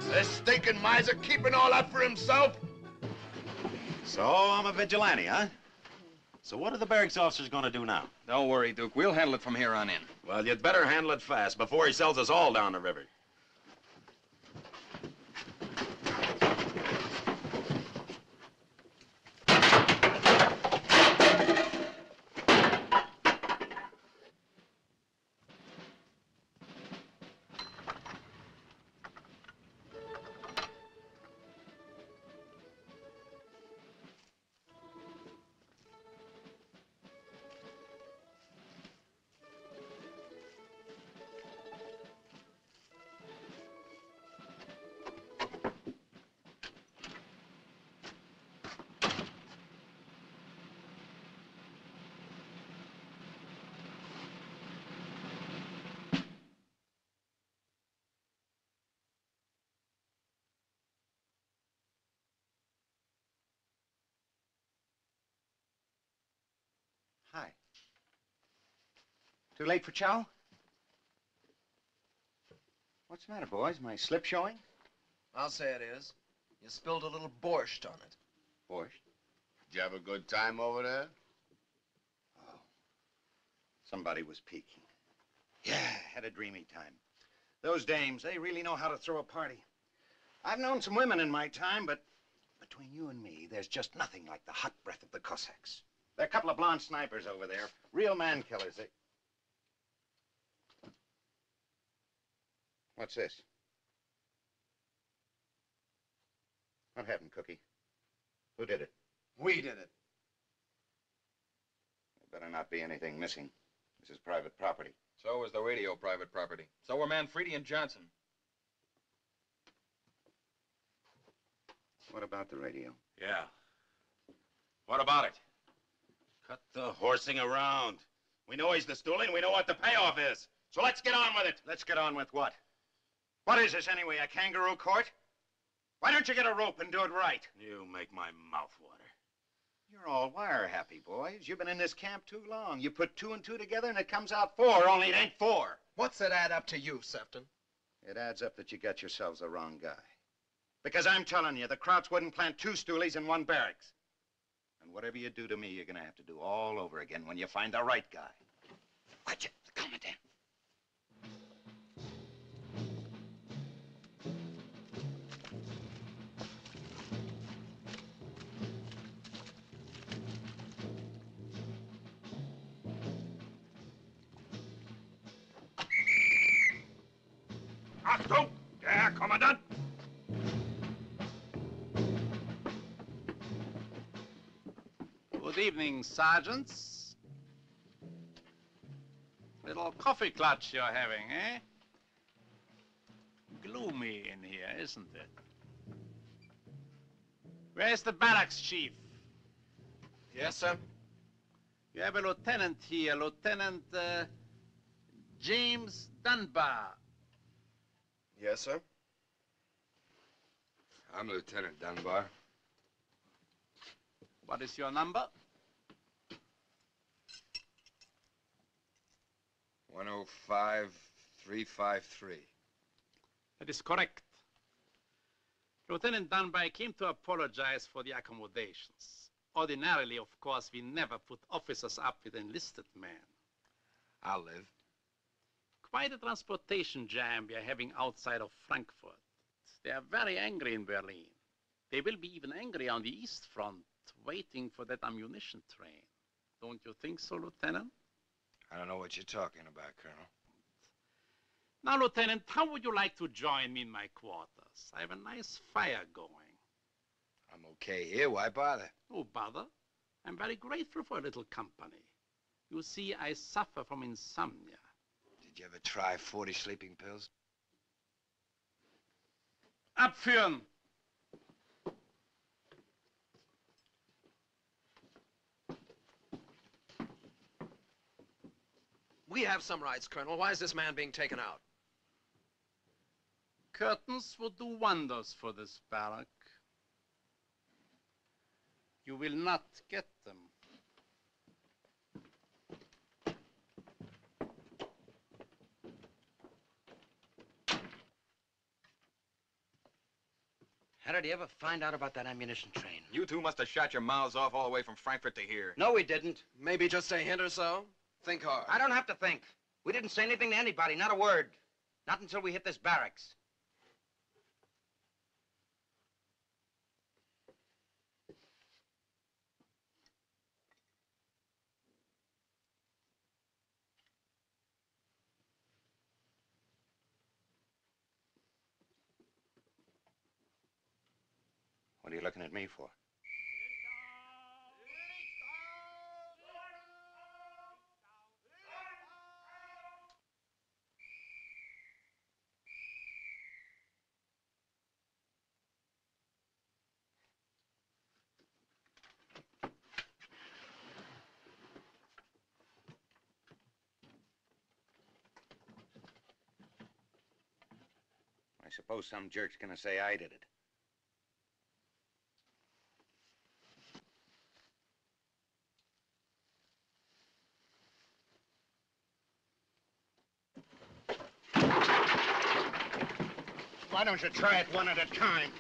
This stinking miser keeping all that for himself? So I'm a vigilante, huh? So what are the barracks officers going to do now? Don't worry, Duke. We'll handle it from here on in. Well, you'd better handle it fast before he sells us all down the river. Hi. Too late for chow? What's the matter, boys? My slip showing? I'll say it is. You spilled a little borscht on it. Borscht? Did you have a good time over there? Oh. Somebody was peeking. Yeah, had a dreamy time. Those dames, they really know how to throw a party. I've known some women in my time, but between you and me, there's just nothing like the hot breath of the Cossacks. There are a couple of blonde snipers over there. Real man-killers. They... What's this? What happened, Cookie? Who did it? We did it. There better not be anything missing. This is private property. So is the radio private property. So were Manfredi and Johnson. What about the radio? Yeah. What about it? Cut the horsing around. We know he's the stoolie, and we know what the payoff is. So let's get on with it. Let's get on with what? What is this anyway, a kangaroo court? Why don't you get a rope and do it right? You make my mouth water. You're all wire-happy, boys. You've been in this camp too long. You put 2 and 2 together and it comes out 4, only it ain't 4. What's it add up to you, Sefton? It adds up that you got yourselves the wrong guy. Because I'm telling you, the Krauts wouldn't plant 2 stoolies in 1 barracks. And whatever you do to me, you're gonna have to do all over again when you find the right guy. Watch it, the Commandant. Achtung! Der Herr Kommandant! Good evening, sergeants. Little coffee clutch you're having, eh? Gloomy in here, isn't it? Where's the barracks chief? Yes, sir? You have a lieutenant here, Lieutenant James Dunbar. Yes, sir? I'm Lieutenant Dunbar. What is your number? 105353. That is correct. Lieutenant Dunbar came to apologize for the accommodations. Ordinarily, of course, we never put officers up with enlisted men. I'll live. Quite a transportation jam we are having outside of Frankfurt. They are very angry in Berlin. They will be even angry on the East Front, waiting for that ammunition train. Don't you think so, Lieutenant? I don't know what you're talking about, Colonel. Now, Lieutenant, how would you like to join me in my quarters? I have a nice fire going. I'm okay here. Why bother? Oh, bother. I'm very grateful for a little company. You see, I suffer from insomnia. Did you ever try 40 sleeping pills? Abführen! We have some rights, Colonel. Why is this man being taken out? Curtains would do wonders for this barrack. You will not get them. How did he ever find out about that ammunition train? You two must have shot your mouths off all the way from Frankfurt to here. No, we didn't. Maybe just a hint or so. Think hard. I don't have to think. We didn't say anything to anybody, not a word. Not until we hit this barracks. What are you looking at me for? I suppose some jerk's gonna say I did it. Why don't you try it one at a time?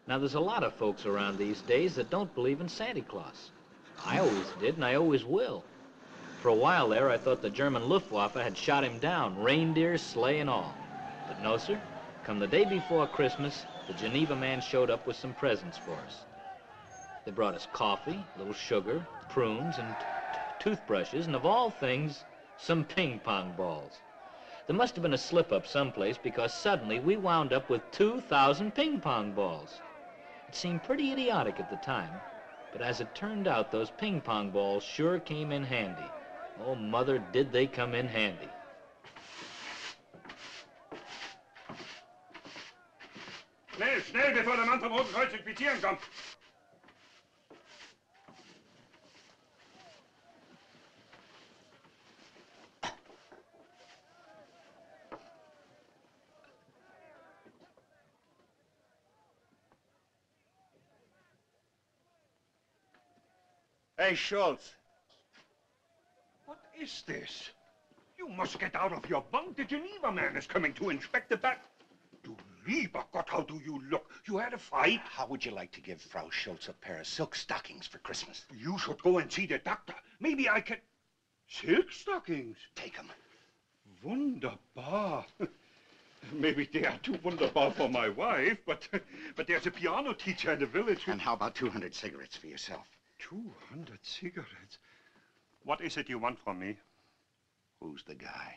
Now, there's a lot of folks around these days that don't believe in Santa Claus. I always did, and I always will. For a while there, I thought the German Luftwaffe had shot him down, reindeer, sleigh, and all. But no, sir. Come the day before Christmas, the Geneva man showed up with some presents for us. They brought us coffee, a little sugar, prunes, and toothbrushes, and of all things, some ping pong balls. There must have been a slip-up someplace because suddenly we wound up with 2,000 ping pong balls. It seemed pretty idiotic at the time, but as it turned out, those ping pong balls sure came in handy. Oh, Mother, did they come in handy. Schnell, schnell, bevor der Mann vom Roten Kreuz inspizieren kommt. Hey, Schultz. What is this? You must get out of your bunk. The Geneva man is coming to inspect the back. Du lieber Gott, how do you look? You had a fight? How would you like to give Frau Schultz a pair of silk stockings for Christmas? You should go and see the doctor. Maybe I can... Silk stockings? Take them. Wunderbar. Maybe they are too wunderbar for my wife, but there's a piano teacher in the village. And how about 200 cigarettes for yourself? 200 cigarettes? What is it you want from me? Who's the guy?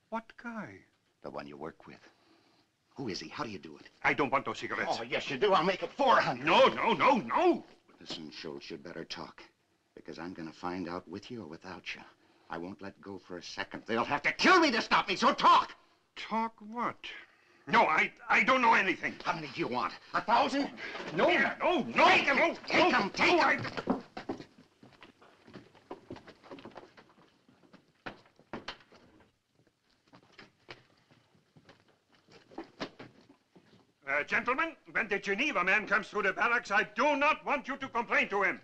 What guy? The one you work with. Who is he? How do you do it? I don't want those cigarettes. Oh, yes, you do. I'll make it 400. No. Listen, Schultz, you'd better talk. Because I'm going to find out with you or without you. I won't let go for a second. They'll have to kill me to stop me, so talk! Talk what? No, I don't know anything. How many do you want? 1,000? No. Take them. Gentlemen, when the Geneva man comes through the barracks, I do not want you to complain to him.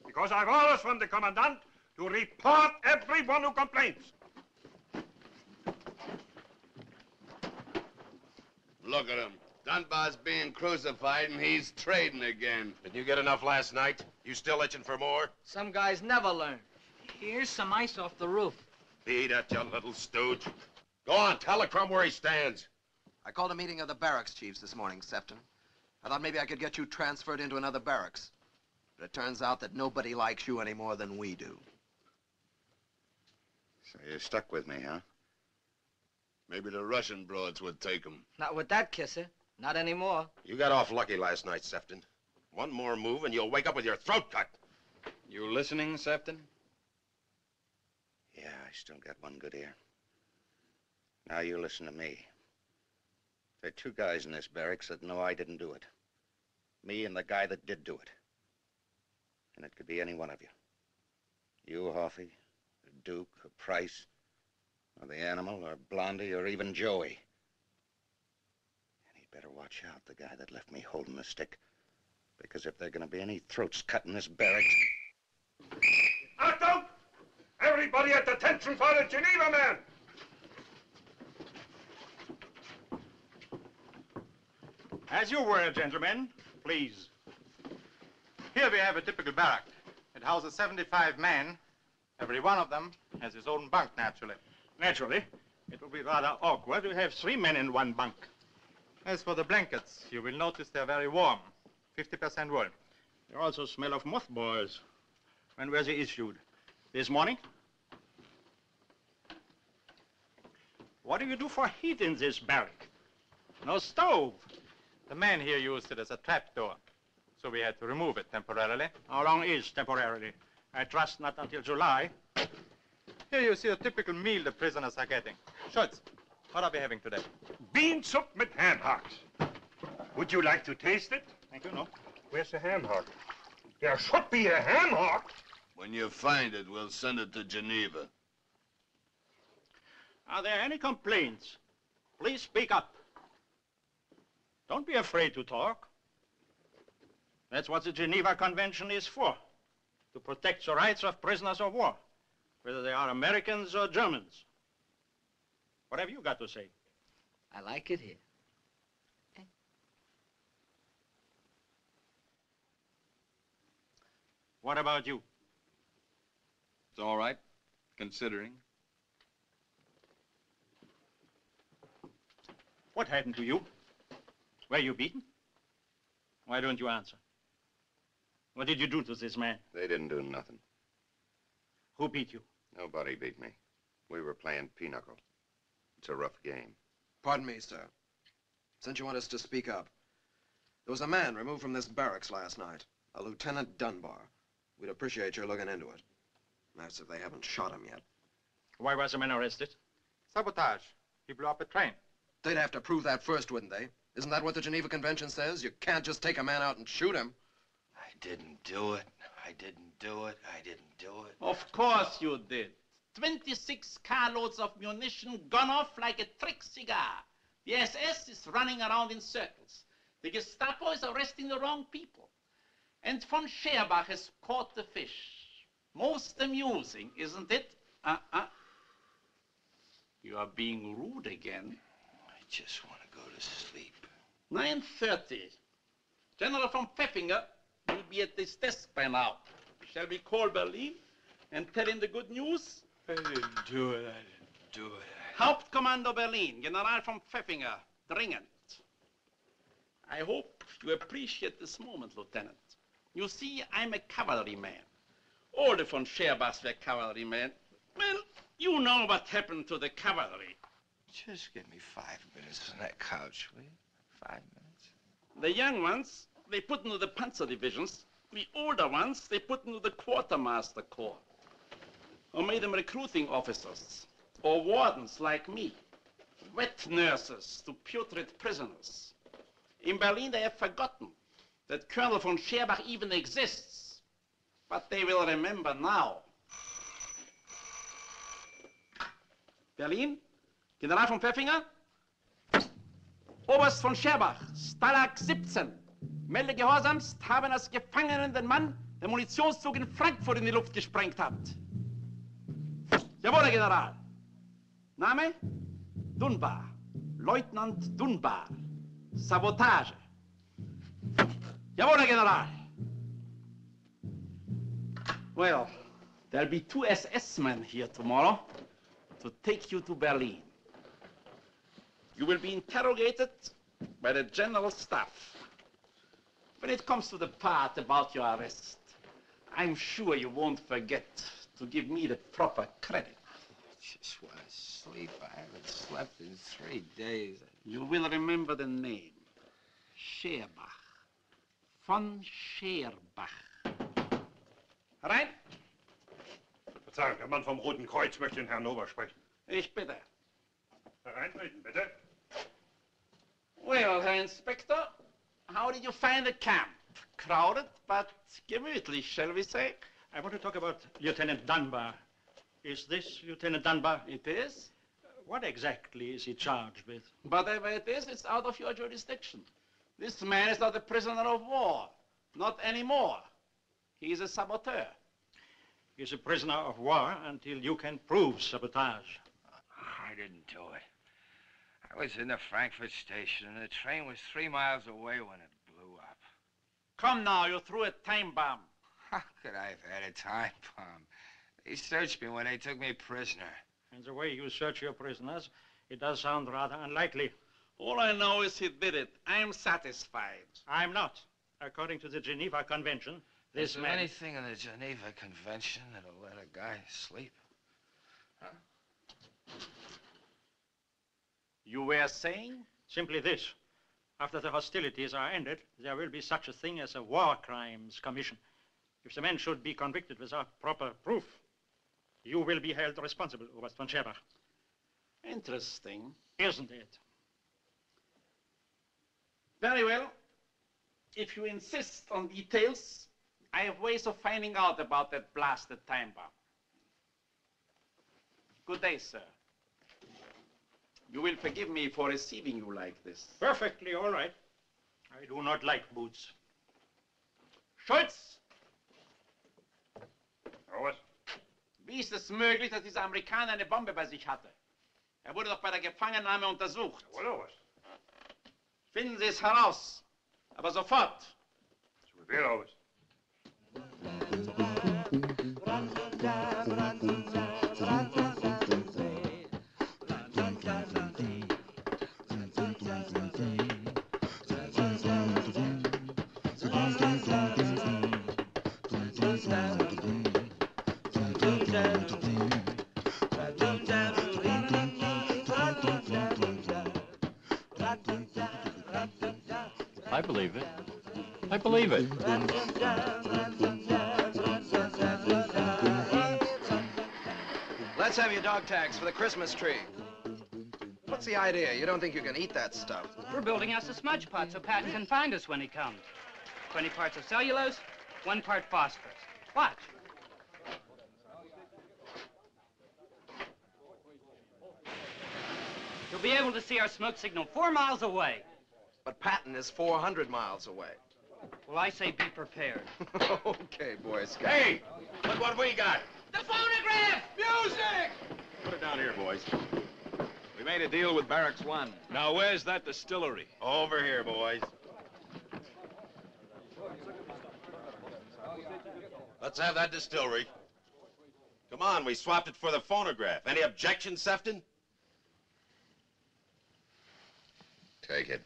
Because I've orders from the commandant to report everyone who complains. Look at him. Dunbar's being crucified and he's trading again. Did you get enough last night? You still itching for more? Some guys never learn. Here's some ice off the roof. Beat it, you little stooge. Go on, tell the crumb where he stands. I called a meeting of the barracks chiefs this morning, Sefton. I thought maybe I could get you transferred into another barracks. But it turns out that nobody likes you any more than we do. So you're stuck with me, huh? Maybe the Russian broads would take him. Not with that kisser. Not anymore. You got off lucky last night, Sefton. One more move and you'll wake up with your throat cut. You listening, Sefton? Yeah, I still got one good ear. Now you listen to me. There are 2 guys in this barracks that know I didn't do it. Me and the guy that did do it. And it could be any one of you. You, Hoffy, or Duke, or Price, or the Animal, or Blondie, or even Joey. And he'd better watch out, the guy that left me holding the stick Because if there are going to be any throats cut in this barracks... Achtung! Everybody at attention for the Geneva man! As you were, gentlemen, please. Here we have a typical barrack. It houses 75 men. Every one of them has his own bunk, naturally. Naturally. It will be rather awkward to have 3 men in one bunk. As for the blankets, you will notice they're very warm. 50% wool. You also smell of mothballs. When were they issued? This morning? What do you do for heat in this barrack? No stove. The men here used it as a trapdoor, so we had to remove it temporarily. How long is temporarily? I trust not until July. Here you see a typical meal the prisoners are getting. Schultz, what are we having today? Bean soup with ham hocks. Would you like to taste it? Thank you, no. Where's the ham hock? There should be a ham hock. When you find it, we'll send it to Geneva. Are there any complaints? Please speak up. Don't be afraid to talk. That's what the Geneva Convention is for. To protect the rights of prisoners of war, whether they are Americans or Germans. What have you got to say? I like it here. What about you? It's all right, considering. What happened to you? Were you beaten? Why don't you answer? What did you do to this man? They didn't do nothing. Who beat you? Nobody beat me. We were playing pinochle. It's a rough game. Pardon me, sir. Since you want us to speak up, there was a man removed from this barracks last night, a Lieutenant Dunbar. We'd appreciate your looking into it. That's if they haven't shot him yet. Why was the man arrested? Sabotage. He blew up a train. They'd have to prove that first, wouldn't they? Isn't that what the Geneva Convention says? You can't just take a man out and shoot him. I didn't do it. I didn't do it. I didn't do it. Of course you did. 26 carloads of munition gone off like a trick cigar. The SS is running around in circles. The Gestapo is arresting the wrong people. And von Scherbach has caught the fish. Most amusing, isn't it? You are being rude again. I just want to go to sleep. 9:30. General von Pfeffinger will be at this desk by now. Shall we call Berlin and tell him the good news? I didn't do it. I didn't do it. Hauptkommando Berlin, General von Pfeffinger, dringend. I hope you appreciate this moment, Lieutenant. You see, I'm a cavalryman. All the von Scherbachs were cavalrymen. Well, you know what happened to the cavalry. Just give me 5 minutes on that couch, will you? 5 minutes. The young ones, they put into the panzer divisions. The older ones, they put into the quartermaster corps. Or made them recruiting officers. Or wardens like me. Wet nurses to putrid prisoners. In Berlin, they have forgotten that Colonel von Scherbach even exists. But they will remember now. Berlin, General von Pfeffinger? Oberst von Scherbach, Stalag 17. Melde gehorsamst, haben als Gefangenen den Mann, der Munitionszug in Frankfurt in die Luft gesprengt hat. Jawohl, Herr General. Name? Dunbar. Leutnant Dunbar. Sabotage. Jawohl, Herr General. Well, there'll be 2 SS men here tomorrow to take you to Berlin. You will be interrogated by the General Staff. When it comes to the part about your arrest, I'm sure you won't forget to give me the proper credit. I just want to sleep. I haven't slept in 3 days. You will remember the name. Scherbach. Von Scherbach. Rein. Verzeihung, der Mann vom Roten Kreuz möchte den Herrn Ober sprechen. Ich bitte. Hereintreten, bitte. Well, Herr Inspector, how did you find the camp? Crowded, but gemütlich, shall we say? I want to talk about Lieutenant Dunbar. Is this Lieutenant Dunbar? It is. What exactly is he charged with? Whatever it is, it's out of your jurisdiction. This man is not a prisoner of war. Not anymore. He is a saboteur. He's a prisoner of war until you can prove sabotage. I didn't do it. I was in the Frankfurt station, and the train was 3 miles away when it blew up. Come now, you threw a time bomb. How could I have had a time bomb? They searched me when they took me prisoner. And the way you search your prisoners, it does sound rather unlikely. All I know is he did it. I'm satisfied. I'm not. According to the Geneva Convention, this Is there man... anything in the Geneva Convention that'll let a guy sleep? Huh? You were saying? Simply this. After the hostilities are ended, there will be such a thing as a War Crimes Commission. If the man should be convicted without proper proof, you will be held responsible, Oberst von Scherbach. Interesting. Isn't it? Very well. If you insist on details, I have ways of finding out about that blasted time bomb. Good day, sir. You will forgive me for receiving you like this. Perfectly all right. I do not like boots. Schultz! Was? Wie ist es möglich, dass dieser Amerikaner eine Bombe bei sich hatte? Er wurde doch bei der Gefangennahme untersucht. Was? Finden Sie es heraus. Aber sofort. I believe it. I believe it. Let's have your dog tags for the Christmas tree. What's the idea? You don't think you can eat that stuff? We're building us a smudge pot so Patton can find us when he comes. 20 parts of cellulose, 1 part phosphorus. Watch. You'll be able to see our smoke signal 4 miles away. But Patton is 400 miles away. Well, I say be prepared. Okay, Boy Scout. Hey, look what we got. The phonograph! Music! Put it down here, boys. We made a deal with Barracks 1. Now, where's that distillery? Over here, boys. Let's have that distillery. Come on, we swapped it for the phonograph. Any objections, Sefton? Take it.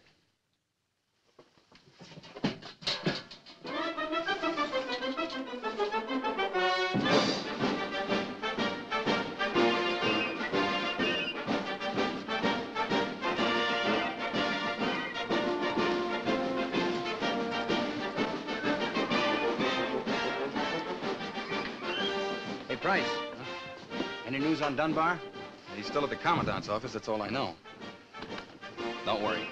Hey, Price. Any news on Dunbar? He's still at the Commandant's office, that's all I know. Don't worry.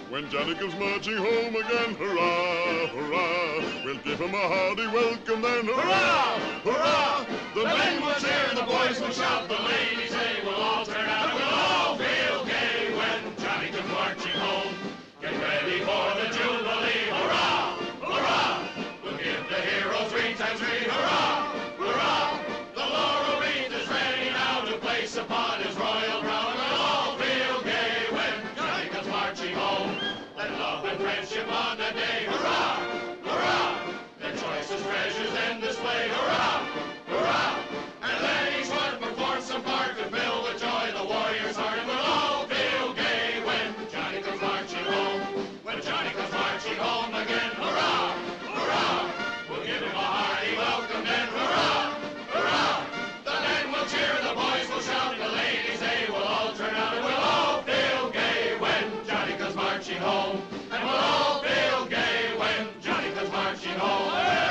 When Johnny comes marching home again, hurrah, hurrah, we'll give him a hearty welcome then, hurrah, hurrah, the men will cheer, the boys will shout, the ladies, they will all turn out, we'll all feel gay when Johnny comes marching home. Get ready for the Jubilee, hurrah, hurrah, we'll give the heroes 3 times 3, hurrah, hurrah, the laurel wreath is ready now to place upon his royal crown, we'll all feel gay when Johnny comes marching home. Let love and friendship on the day, hurrah, hurrah, their choicest treasures then display, hurrah, hurrah, and let each one perform some part to fill with joy the warrior's heart, and we'll all feel gay when Johnny comes marching home. When Johnny comes marching home again, hurrah, hurrah, we'll give him a hearty welcome then, hurrah, hurrah, the men will cheer, the boys will shout, the ladies they will all turn out, and we'll all feel gay when Johnny comes marching home, and we'll all feel gay when Johnny comes marching home. Hey!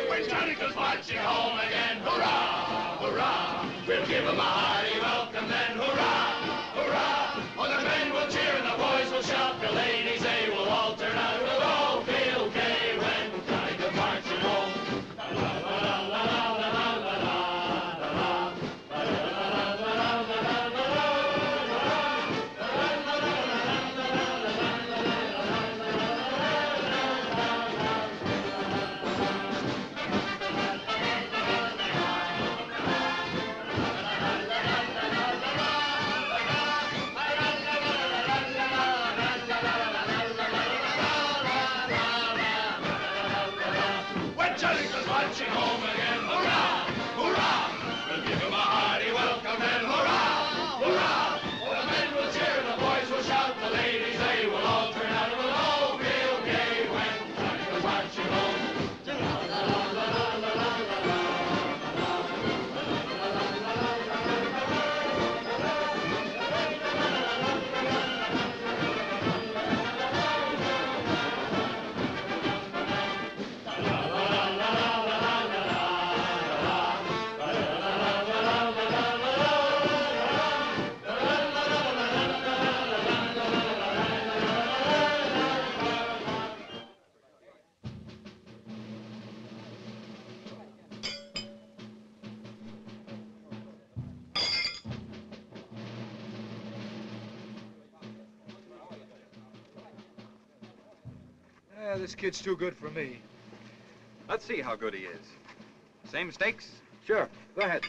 When Johnny comes marching home again, hurrah, hurrah, we'll give him a hearty welcome then, hurrah, hurrah, oh, the men will cheer and the boys will shout, the ladies they will all turn out, we'll all feel gay when Johnny comes marching home. marching home again. Hurrah! Hurrah! We'll give them a hearty welcome and hurrah! Hurrah! The men will cheer, the boys will shout, the ladies, they will all turn out and we'll all feel gay when Johnny goes marching home. Yeah, this kid's too good for me. Let's see how good he is. Same stakes? Sure, go ahead.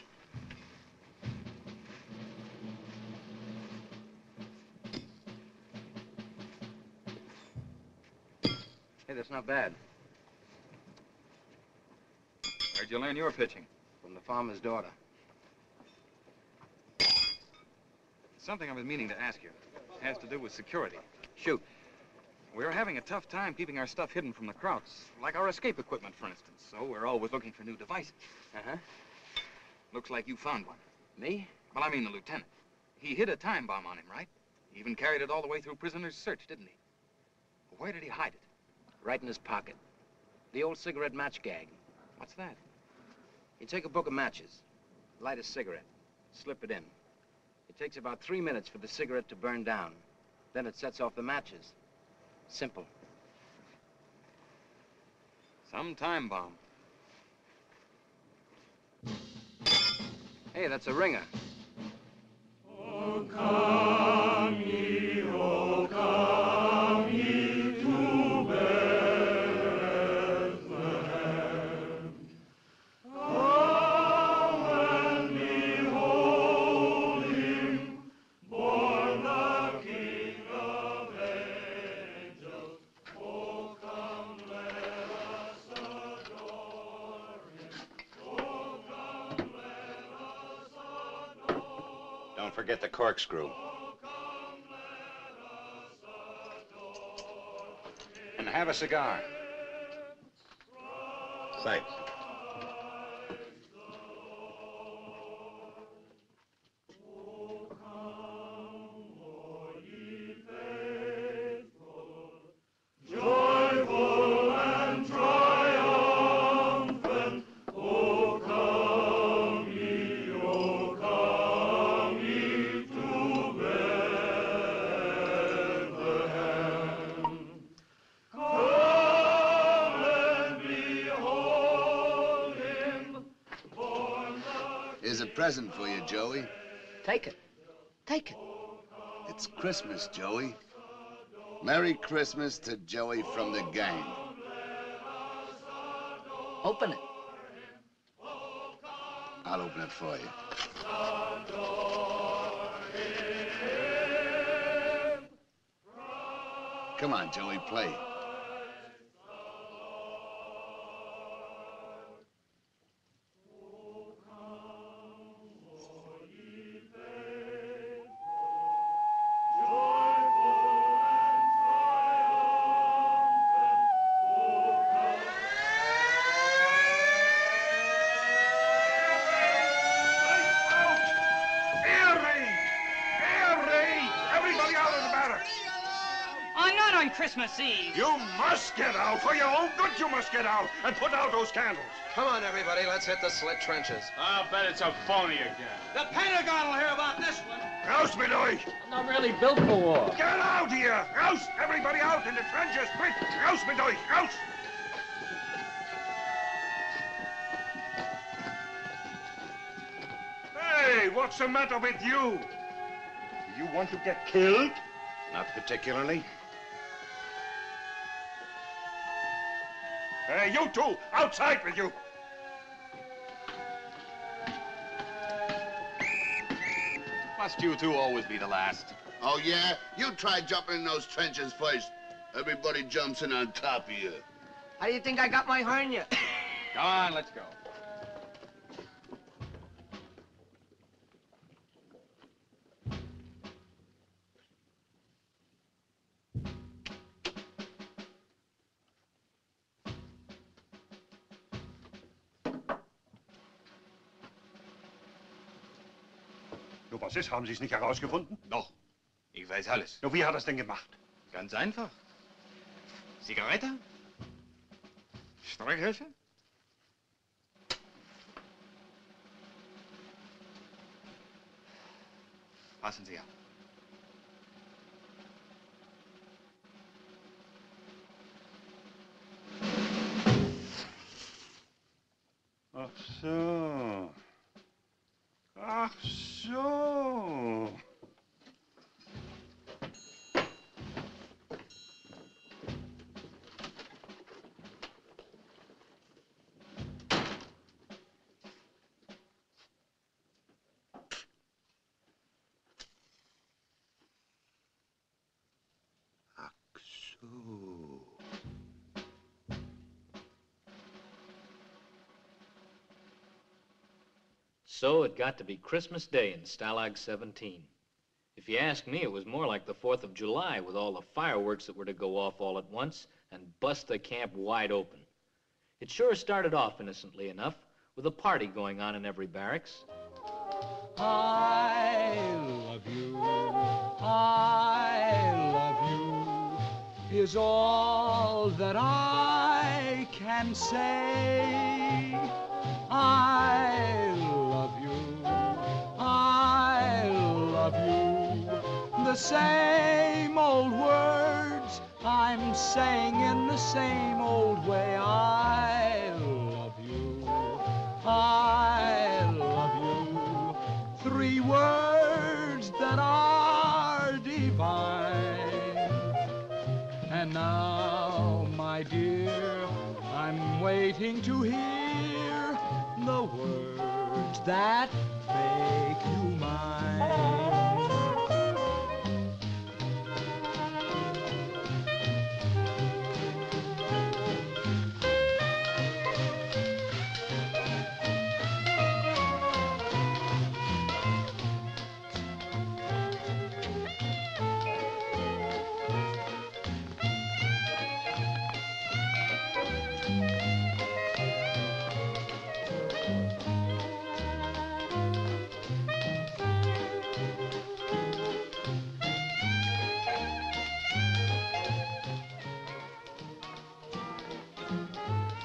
Hey, that's not bad. Where'd you learn your pitching? From the farmer's daughter. Something I was meaning to ask you. It has to do with security. Shoot. We're having a tough time keeping our stuff hidden from the Krauts, like our escape equipment, for instance. So we're always looking for new devices. Uh-huh. Looks like you found one. Me? Well, I mean the lieutenant. He hid a time bomb on him, right? He even carried it all the way through prisoner's search, didn't he? Where did he hide it? Right in his pocket. The old cigarette match gag. What's that? You take a book of matches, light a cigarette, slip it in. It takes about 3 minutes for the cigarette to burn down. Then it sets off the matches. Simple. Some time bomb. Hey, that's a ringer. Oh, come ye to Bethlehem. Oh, and behold him, born the King of angels. Oh, come, let us adore him. Oh, come, let us adore. Don't forget the corkscrew. And have a cigar. Thanks. Joyful and triumphant, O come ye to Bethlehem. Come and behold him, born the Here's a present for you, Joey. Take it. Take it. It's Christmas, Joey. Merry Christmas to Joey from the gang. Open it. I'll open it for you. Come on, Joey, play. Everybody out of the barracks! I'm not on Christmas Eve. You must get out. For your own good, you must get out. And put out those candles. Come on, everybody. Let's hit the slit trenches. I'll bet it's a phony again. The Pentagon will hear about this one. Rouse me, Louis. I'm not really built for war. Get out here. Rouse everybody out in the trenches. Quick. Rouse me, Louis. Rouse. Hey, what's the matter with you? Do you want to get killed? Not particularly. Hey, you two, outside with you. Must you two always be the last? Oh, yeah? You try jumping in those trenches first. Everybody jumps in on top of you. How do you think I got my hernia? Come on, let's go. Nur was ist? Haben Sie es nicht herausgefunden? Doch. Ich weiß alles. Nur wie hat er es denn gemacht? Ganz einfach. Zigarette? Streichhölzer? Passen Sie auf. Ach so. Ach so. So it got to be Christmas Day in Stalag 17. If you ask me, it was more like the 4th of July with all the fireworks that were to go off all at once and bust the camp wide open. It sure started off innocently enough, with a party going on in every barracks. I love you, I love you, is all that I can say. I love you, I love you, the same old words I'm saying in the same old way. I love you, I love you, 3 words that are divine. And now, my dear, I'm waiting to hear the words that make you mine.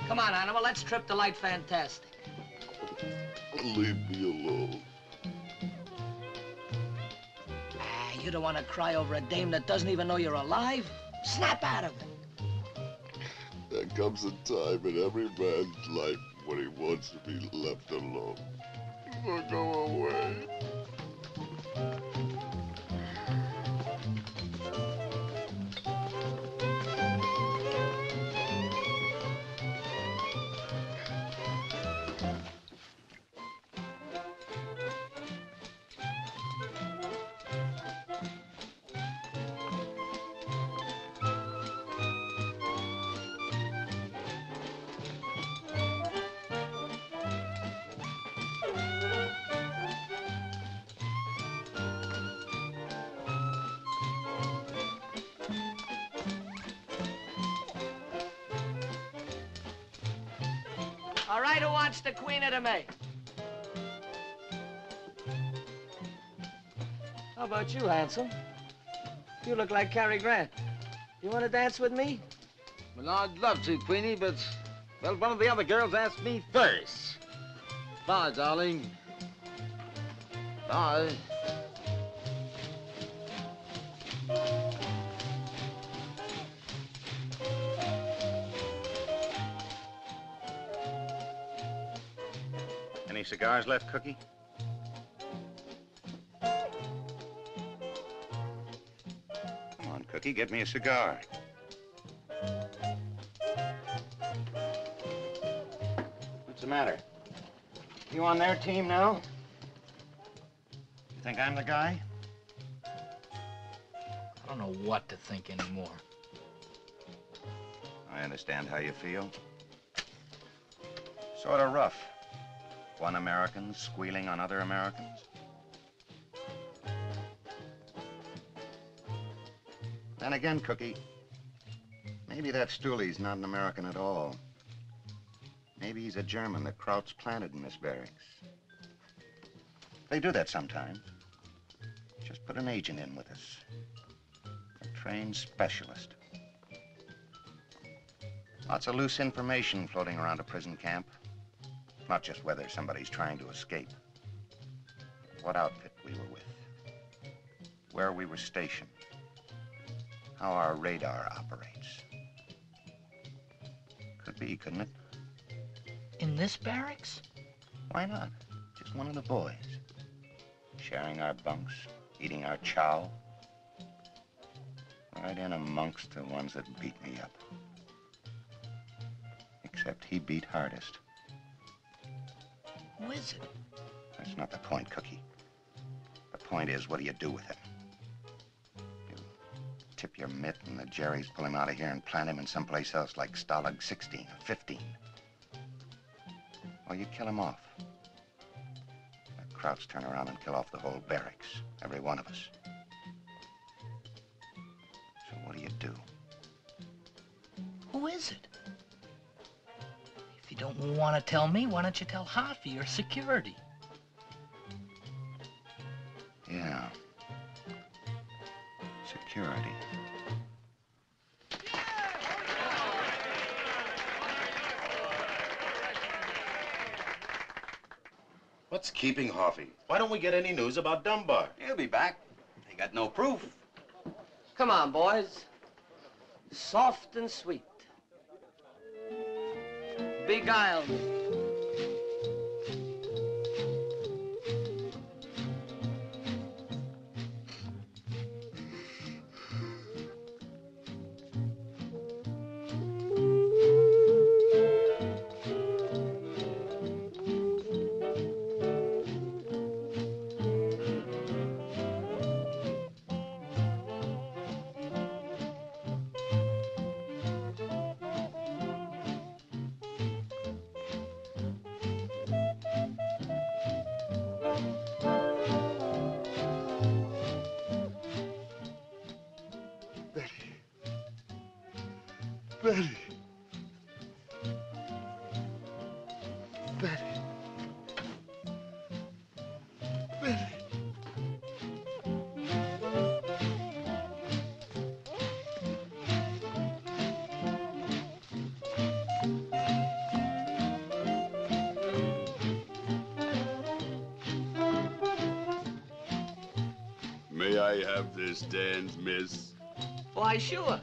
Come on, Animal, let's trip the light fantastic. Leave me alone. Ah, you don't want to cry over a dame that doesn't even know you're alive? Snap out of it. There comes a time in every man's life when he wants to be left alone. So go away. All right, who wants the Queen of the May? How about you, handsome? You look like Cary Grant. You want to dance with me? Well, I'd love to, Queenie, but, well, one of the other girls asked me first. Bye, darling. Bye. Any cigars left, Cookie? Come on, Cookie, get me a cigar. What's the matter? You on their team now? You think I'm the guy? I don't know what to think anymore. I understand how you feel. Sort of rough. One American squealing on other Americans. Then again, Cookie, maybe that Stooley's not an American at all. Maybe he's a German that Kraut's planted in this barracks. They do that sometimes. Just put an agent in with us. A trained specialist. Lots of loose information floating around a prison camp. Not just whether somebody's trying to escape. What outfit we were with. Where we were stationed. How our radar operates. Could be, couldn't it? In this barracks? Why not? Just one of the boys. Sharing our bunks, eating our chow. Right in amongst the ones that beat me up. Except he beat hardest. Who is it? That's not the point, Cookie. The point is, what do you do with him? You tip your mitt and the Jerrys pull him out of here and plant him in someplace else like Stalag 16 or 15. Or you kill him off. The Krauts turn around and kill off the whole barracks, every one of us. So what do you do? Who is it? If you don't want to tell me, why don't you tell Harvey or security? Yeah. Security. What's keeping Harvey? Why don't we get any news about Dunbar? He'll be back. They got no proof. Come on, boys. Soft and sweet. Beguile me. Betty. Betty. Betty. May I have this dance, miss? Why, sure.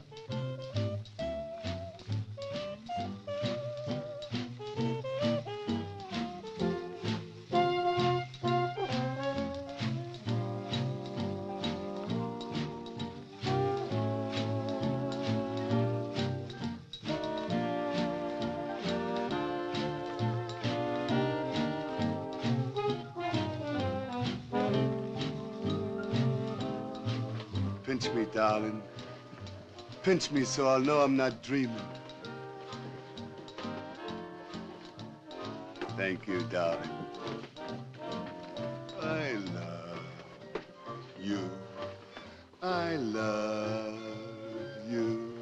Pinch me, darling. Pinch me so I'll know I'm not dreaming. Thank you, darling. I love you. I love you.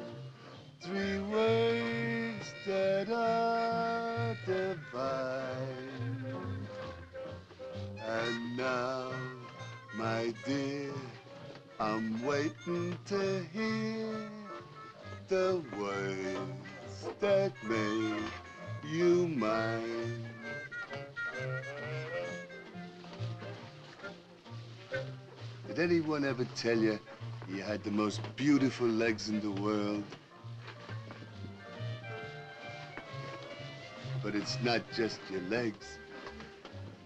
3 words that are divine. And now, my dear, I'm waiting to hear the words that make you mine. Did anyone ever tell you you had the most beautiful legs in the world? But it's not just your legs.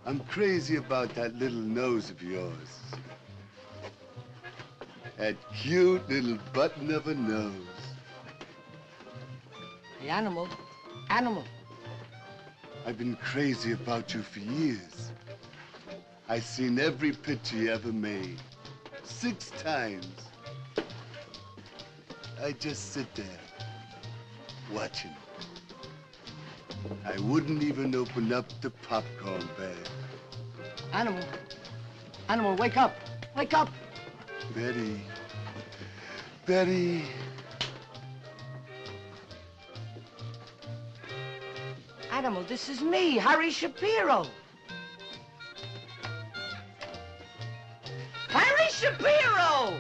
I'm crazy about that little nose of yours. That cute little button of a nose. The animal. Animal. I've been crazy about you for years. I've seen every picture you ever made. 6 times. I just sit there, watching. I wouldn't even open up the popcorn bag. Animal. Animal, wake up. Wake up. Betty. Betty. Animal, this is me, Harry Shapiro. Harry Shapiro!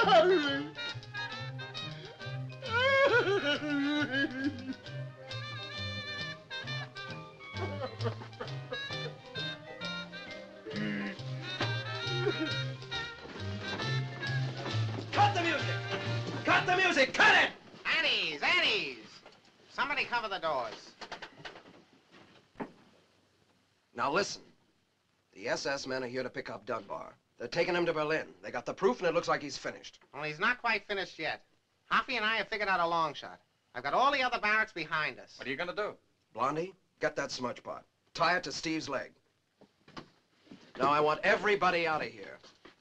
Harry! Cut the music! Cut the music! Cut it! Annie's! Annie's! Somebody cover the doors. Now listen. The SS men are here to pick up Dunbar. They're taking him to Berlin. They got the proof, and it looks like he's finished. Well, he's not quite finished yet. Hoffy and I have figured out a long shot. I've got all the other barracks behind us. What are you gonna do? Blondie, get that smudge pot. Tie it to Steve's leg. Now I want everybody out of here.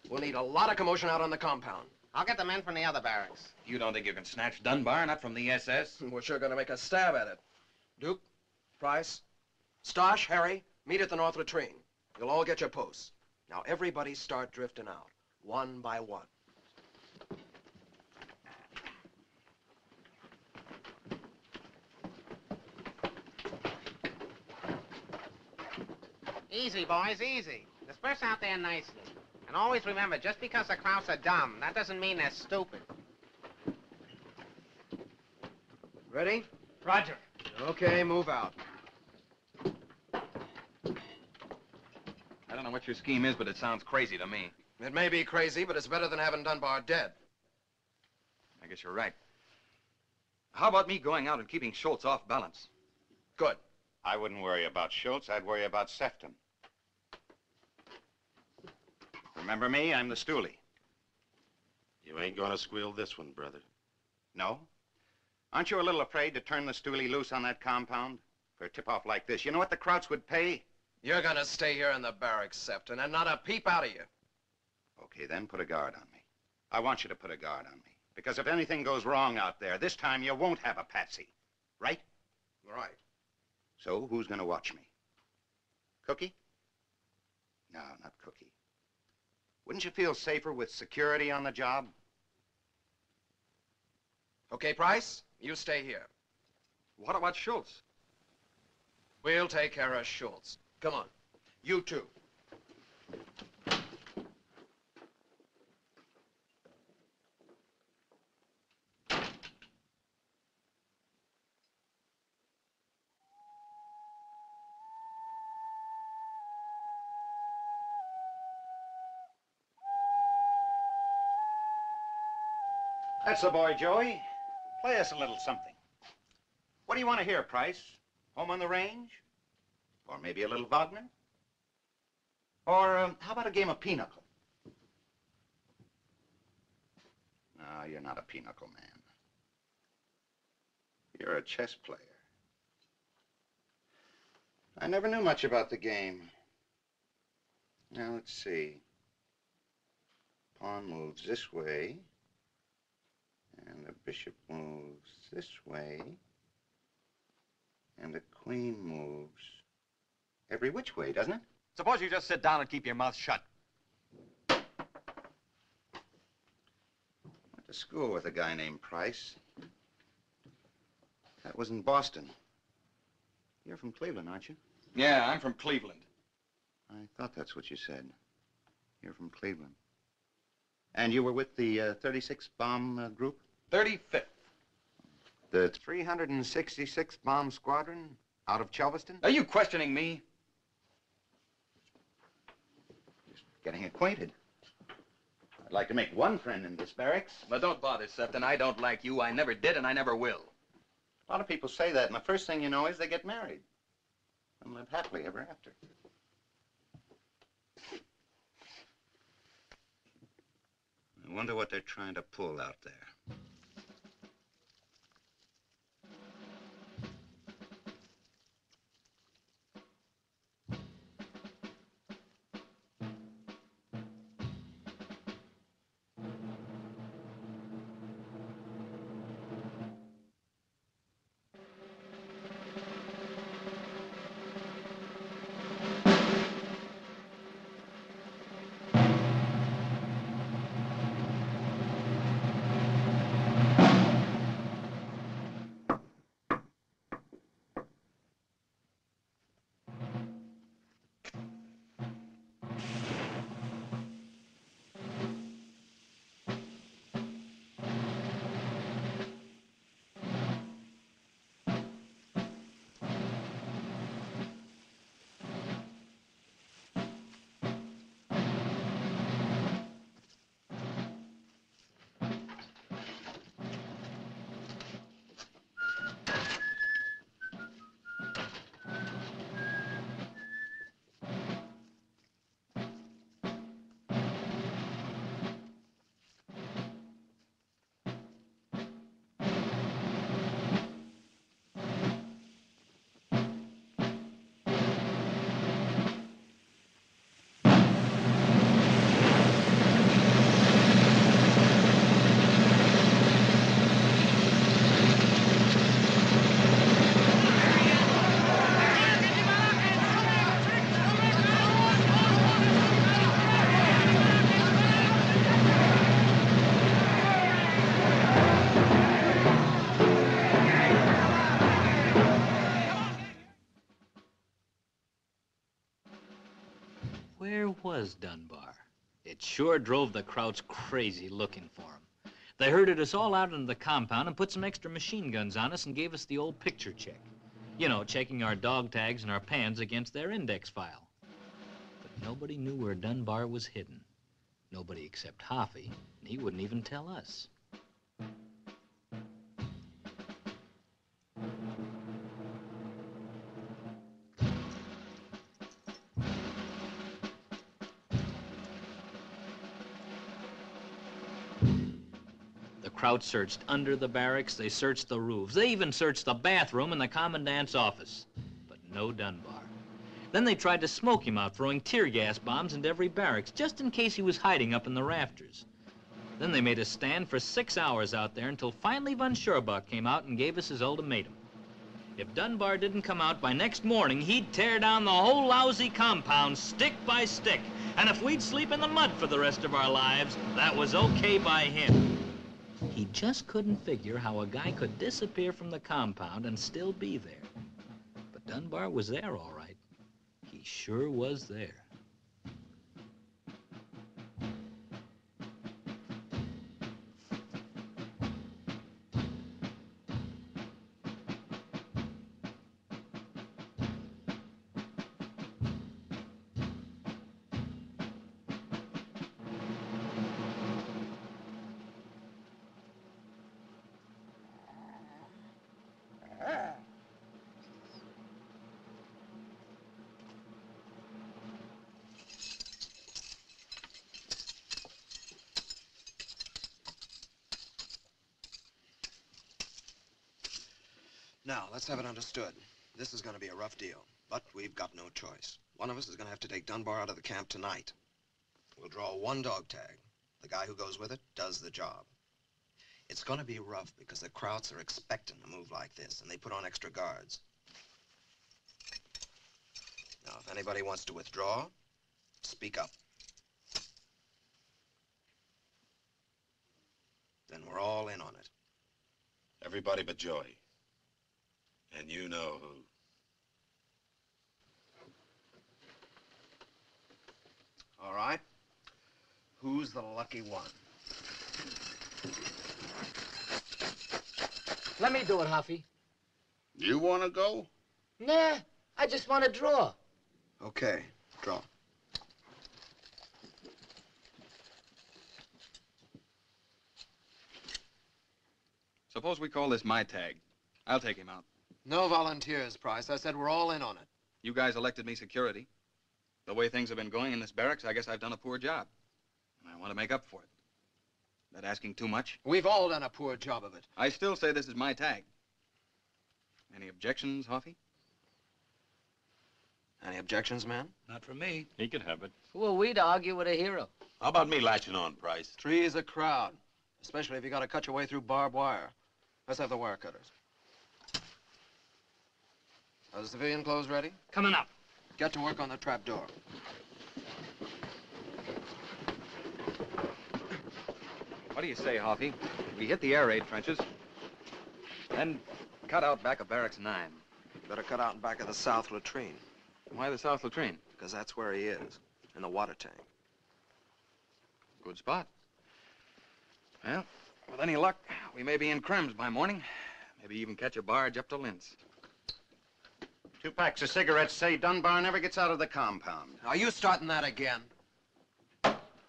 We'll need a lot of commotion out on the compound. I'll get the men from the other barracks. You don't think you can snatch Dunbar, not from the SS? We're sure gonna make a stab at it. Duke, Price, Stosh, Harry, meet at the north latrine. You'll all get your posts. Now everybody start drifting out, one by one. Easy, boys, easy. Disperse out there nicely. And always remember, just because the Krauts are dumb, that doesn't mean they're stupid. Ready? Roger. Okay, move out. I don't know what your scheme is, but it sounds crazy to me. It may be crazy, but it's better than having Dunbar dead. I guess you're right. How about me going out and keeping Schultz off balance? Good. I wouldn't worry about Schultz. I'd worry about Sefton. Remember me? I'm the stoolie. You ain't gonna squeal this one, brother. No? Aren't you a little afraid to turn the stoolie loose on that compound? For a tip-off like this, you know what the Krauts would pay? You're gonna stay here in the barracks, Sefton, and not a peep out of you. Okay, then put a guard on me. I want you to put a guard on me. Because if anything goes wrong out there, this time you won't have a patsy. Right? Right. So, who's gonna watch me? Cookie? No, not Cookie. Wouldn't you feel safer with security on the job? Okay, Price, you stay here. What about Schultz? We'll take care of Schultz. Come on, you two. That's the boy, Joey. Play us a little something. What do you want to hear, Price? Home on the Range? Or maybe a little Wagner? Or how about a game of pinochle? No, you're not a pinochle man. You're a chess player. I never knew much about the game. Now, let's see. Pawn moves this way. And the bishop moves this way. And the queen moves every which way, doesn't it? Suppose you just sit down and keep your mouth shut. Went to school with a guy named Price. That was in Boston. You're from Cleveland, aren't you? Yeah, I'm from Cleveland. I thought that's what you said. You're from Cleveland. And you were with the 36th Bomb Group? 35th. The 366th Bomb Squadron out of Chelveston? Are you questioning me? Just getting acquainted. I'd like to make one friend in this barracks. But don't bother, Sefton. I don't like you. I never did, and I never will. A lot of people say that, and the first thing you know is they get married and live happily ever after. I wonder what they're trying to pull out there. was Dunbar. It sure drove the Krauts crazy looking for him. They herded us all out into the compound and put some extra machine guns on us and gave us the old picture check. You know, checking our dog tags and our pans against their index file. But nobody knew where Dunbar was hidden. Nobody except Hoffy, and he wouldn't even tell us. The Krauts searched under the barracks, they searched the roofs, they even searched the bathroom in the commandant's office. But no Dunbar. Then they tried to smoke him out, throwing tear gas bombs into every barracks, just in case he was hiding up in the rafters. Then they made us stand for 6 hours out there until finally von Schurbuck came out and gave us his ultimatum. If Dunbar didn't come out by next morning, he'd tear down the whole lousy compound, stick by stick. And if we'd sleep in the mud for the rest of our lives, that was okay by him. He just couldn't figure how a guy could disappear from the compound and still be there. But Dunbar was there, all right. He sure was there. Now, let's have it understood. This is going to be a rough deal, but we've got no choice. One of us is going to have to take Dunbar out of the camp tonight. We'll draw one dog tag. The guy who goes with it does the job. It's going to be rough because the Krauts are expecting a move like this, and they put on extra guards. Now, if anybody wants to withdraw, speak up. Then we're all in on it. Everybody but Joey. And you know who. All right. Who's the lucky one? Let me do it, Hoffy. You want to go? Nah, I just want to draw. Okay, draw. Suppose we call this my tag. I'll take him out. No volunteers, Price. I said we're all in on it. You guys elected me security. The way things have been going in this barracks, I guess I've done a poor job. I want to make up for it. That asking too much? We've all done a poor job of it. I still say this is my tag. Any objections, Hoffy? Any objections, man? Not from me. He could have it. Who are we to argue with a hero? How about me latching on, Price? Three's a crowd, especially if you got to cut your way through barbed wire. Let's have the wire cutters. Are the civilian clothes ready? Coming up. Get to work on the trap door. What do you say, Hoffy? We hit the air raid trenches, then cut out back of Barracks 9. Better cut out in back of the south latrine. Why the south latrine? Because that's where he is, in the water tank. Good spot. Well, with any luck, we may be in Krems by morning. Maybe even catch a barge up to Linz. 2 packs of cigarettes say Dunbar never gets out of the compound. Are you starting that again?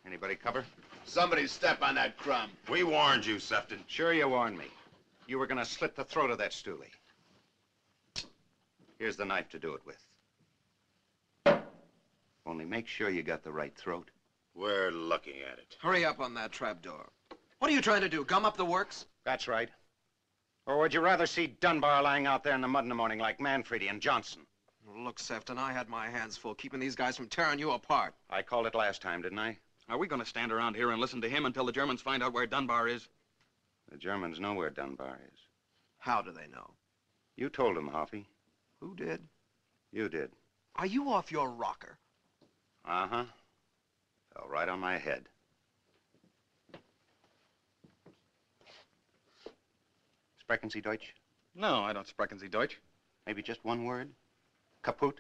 Anybody cover? Somebody step on that crumb. We warned you, Sefton. Sure you warned me. You were gonna slit the throat of that stoolie. Here's the knife to do it with. Only make sure you got the right throat. We're looking at it. Hurry up on that trap door. What are you trying to do, gum up the works? That's right. Or would you rather see Dunbar lying out there in the mud in the morning like Manfredi and Johnson? Look, Sefton, I had my hands full keeping these guys from tearing you apart. I called it last time, didn't I? Are we going to stand around here and listen to him until the Germans find out where Dunbar is? The Germans know where Dunbar is. How do they know? You told them, Hoffy. Who did? You did. Are you off your rocker? Uh-huh. Fell right on my head. Sprechen Sie Deutsch? No, I don't sprechen Sie Deutsch. Maybe just one word? Kaput?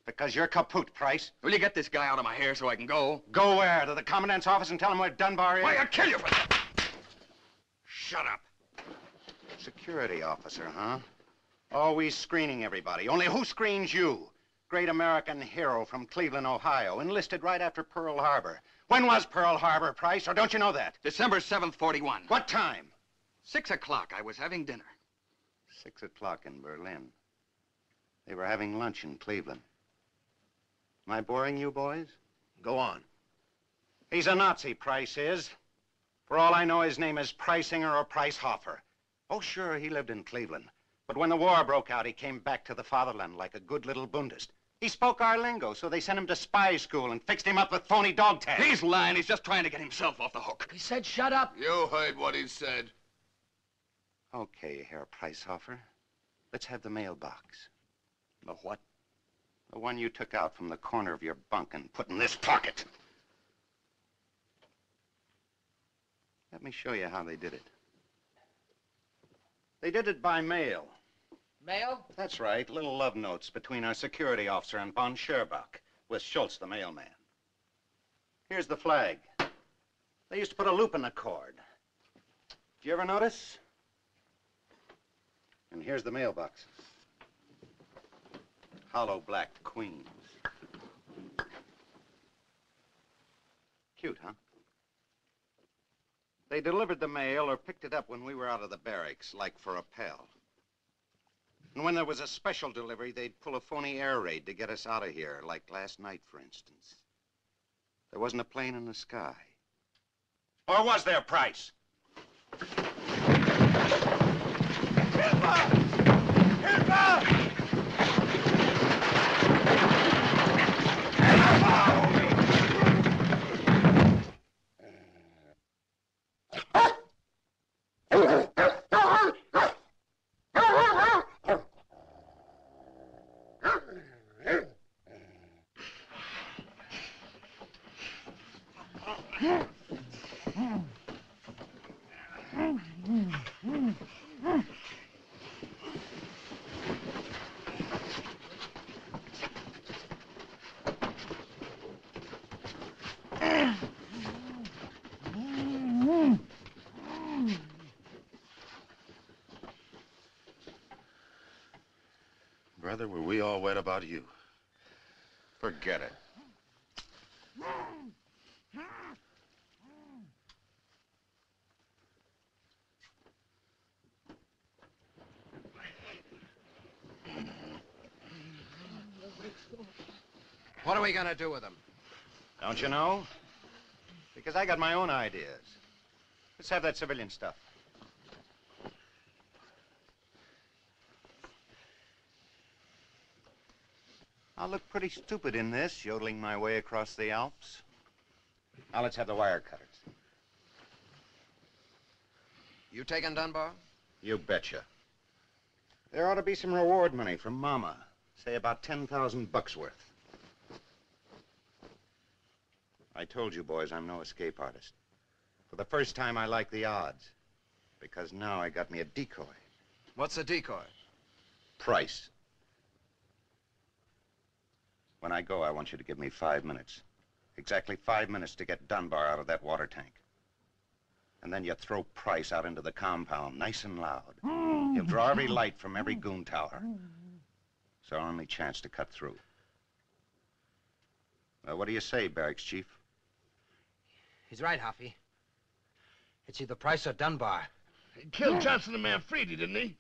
Because you're kaput, Price. Will you get this guy out of my hair so I can go? Go where? To the commandant's office and tell him where Dunbar is? Why, I'll kill you for that! Shut up. Security officer, huh? Always screening everybody. Only who screens you? Great American hero from Cleveland, Ohio, enlisted right after Pearl Harbor. When was Pearl Harbor, Price, or don't you know that? December 7th, 41. What time? 6 o'clock. I was having dinner. 6 o'clock in Berlin. They were having lunch in Cleveland. Am I boring you, boys? Go on. He's a Nazi, Price is. For all I know, his name is Preisinger or Pricehofer. Oh, sure, he lived in Cleveland. But when the war broke out, he came back to the fatherland like a good little Bundist. He spoke our lingo, so they sent him to spy school and fixed him up with phony dog tags. He's lying. He's just trying to get himself off the hook. He said shut up. You heard what he said. Okay, Herr Pricehofer. Let's have the mailbox. The what? The one you took out from the corner of your bunk and put in this pocket. Let me show you how they did it. They did it by mail. Mail? That's right, little love notes between our security officer and von Scherbach, with Schultz, the mailman. Here's the flag. They used to put a loop in the cord. Did you ever notice? And here's the mailbox. Hollow black queens. Cute, huh? They delivered the mail or picked it up when we were out of the barracks, like for a pal. And when there was a special delivery, they'd pull a phony air raid to get us out of here, like last night, for instance. There wasn't a plane in the sky. Or was there, Price? Brother, were we all wet about you? Forget it. What are we gonna do with them? Don't you know? Because I got my own ideas. Let's have that civilian stuff. I'll look pretty stupid in this, yodeling my way across the Alps. Now let's have the wire cutters. You taking Dunbar? You betcha. There ought to be some reward money from Mama. Say about 10,000 bucks worth. I told you, boys, I'm no escape artist. For the first time, I like the odds. Because now I got me a decoy. What's a decoy? Price. When I go, I want you to give me 5 minutes. Exactly 5 minutes to get Dunbar out of that water tank. And then you throw Price out into the compound, nice and loud. He'll draw every light from every goon tower. It's our only chance to cut through. Well, what do you say, Barracks Chief? He's right, Hoffy. It's either Price or Dunbar. He killed Johnson and Manfredi, didn't he?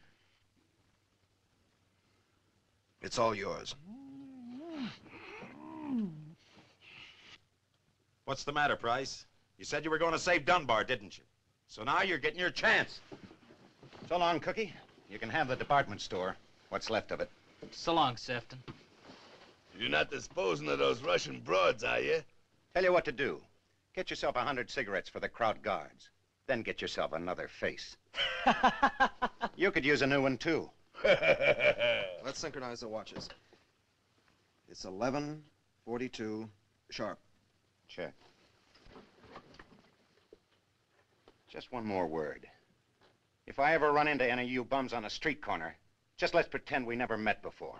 It's all yours. What's the matter, Price? You said you were going to save Dunbar, didn't you? So now you're getting your chance. So long, Cookie. You can have the department store. What's left of it. So long, Sefton. You're not disposing of those Russian broads, are you? Tell you what to do. Get yourself 100 cigarettes for the Kraut guards. Then get yourself another face. You could use a new one, too. Let's synchronize the watches. It's 11:42 sharp. Check. Just one more word. If I ever run into any of you bums on a street corner, just let's pretend we never met before.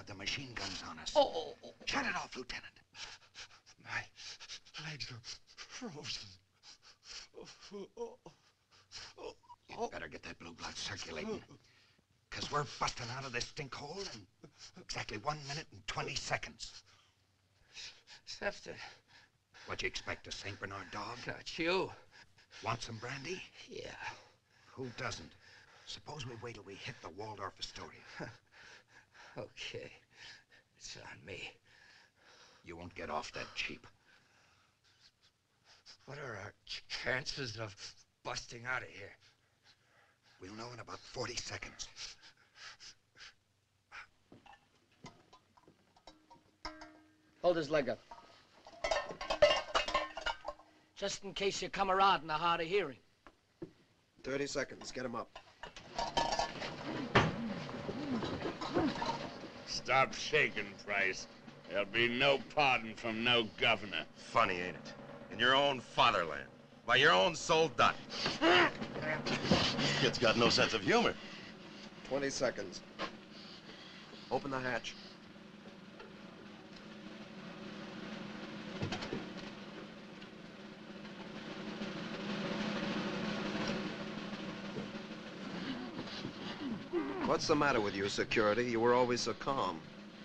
have the machine guns on us. Oh. Shut it off, Lieutenant. My legs are frozen. You better get that blue blood circulating. Because we're busting out of this stink hole in exactly 1 minute and 20 seconds. Sefton. What you expect, a St. Bernard dog? Not you. Want some brandy? Yeah. Who doesn't? Suppose we wait till we hit the Waldorf Astoria. Okay. It's on me. You won't get off that cheap. What are our chances of busting out of here? We'll know in about 40 seconds. Hold his leg up. Just in case your camarade in the hard of hearing. 30 seconds. Get him up. Stop shaking, Price. There'll be no pardon from no governor. Funny, ain't it? In your own fatherland. By your own soldati. Kid's got no sense of humor. 20 seconds. Open the hatch. What's the matter with you, security? You were always so calm.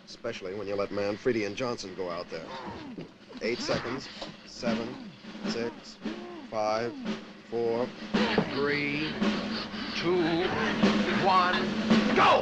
Especially when you let Manfredi and Johnson go out there. 8 seconds. 7, 6, 5, 4, 3, 2, 1, go!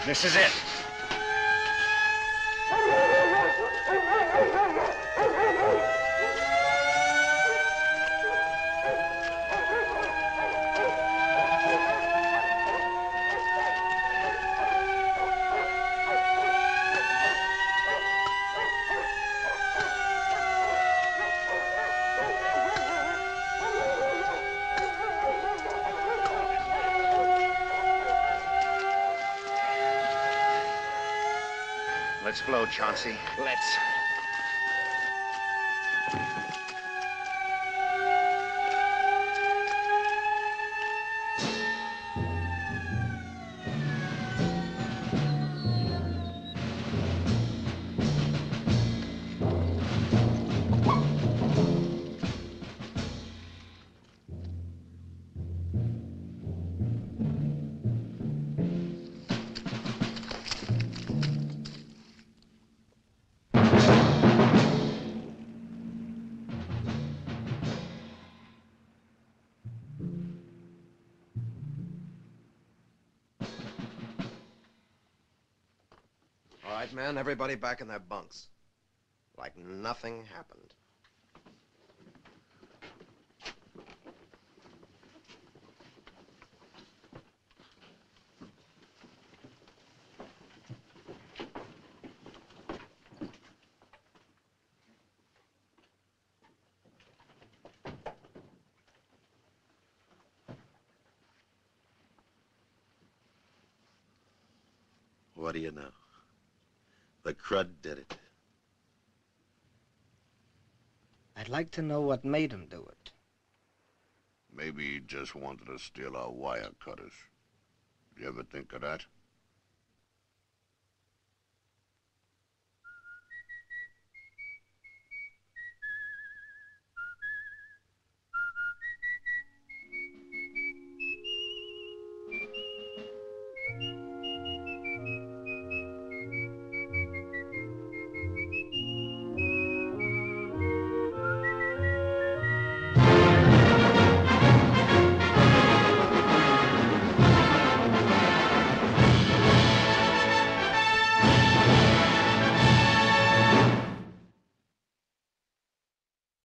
This is it. Let's blow, Chauncey. Let's. All right, men, everybody back in their bunks. Like nothing happened. What do you know? The crud did it. I'd like to know what made him do it. Maybe he just wanted to steal our wire cutters. You ever think of that?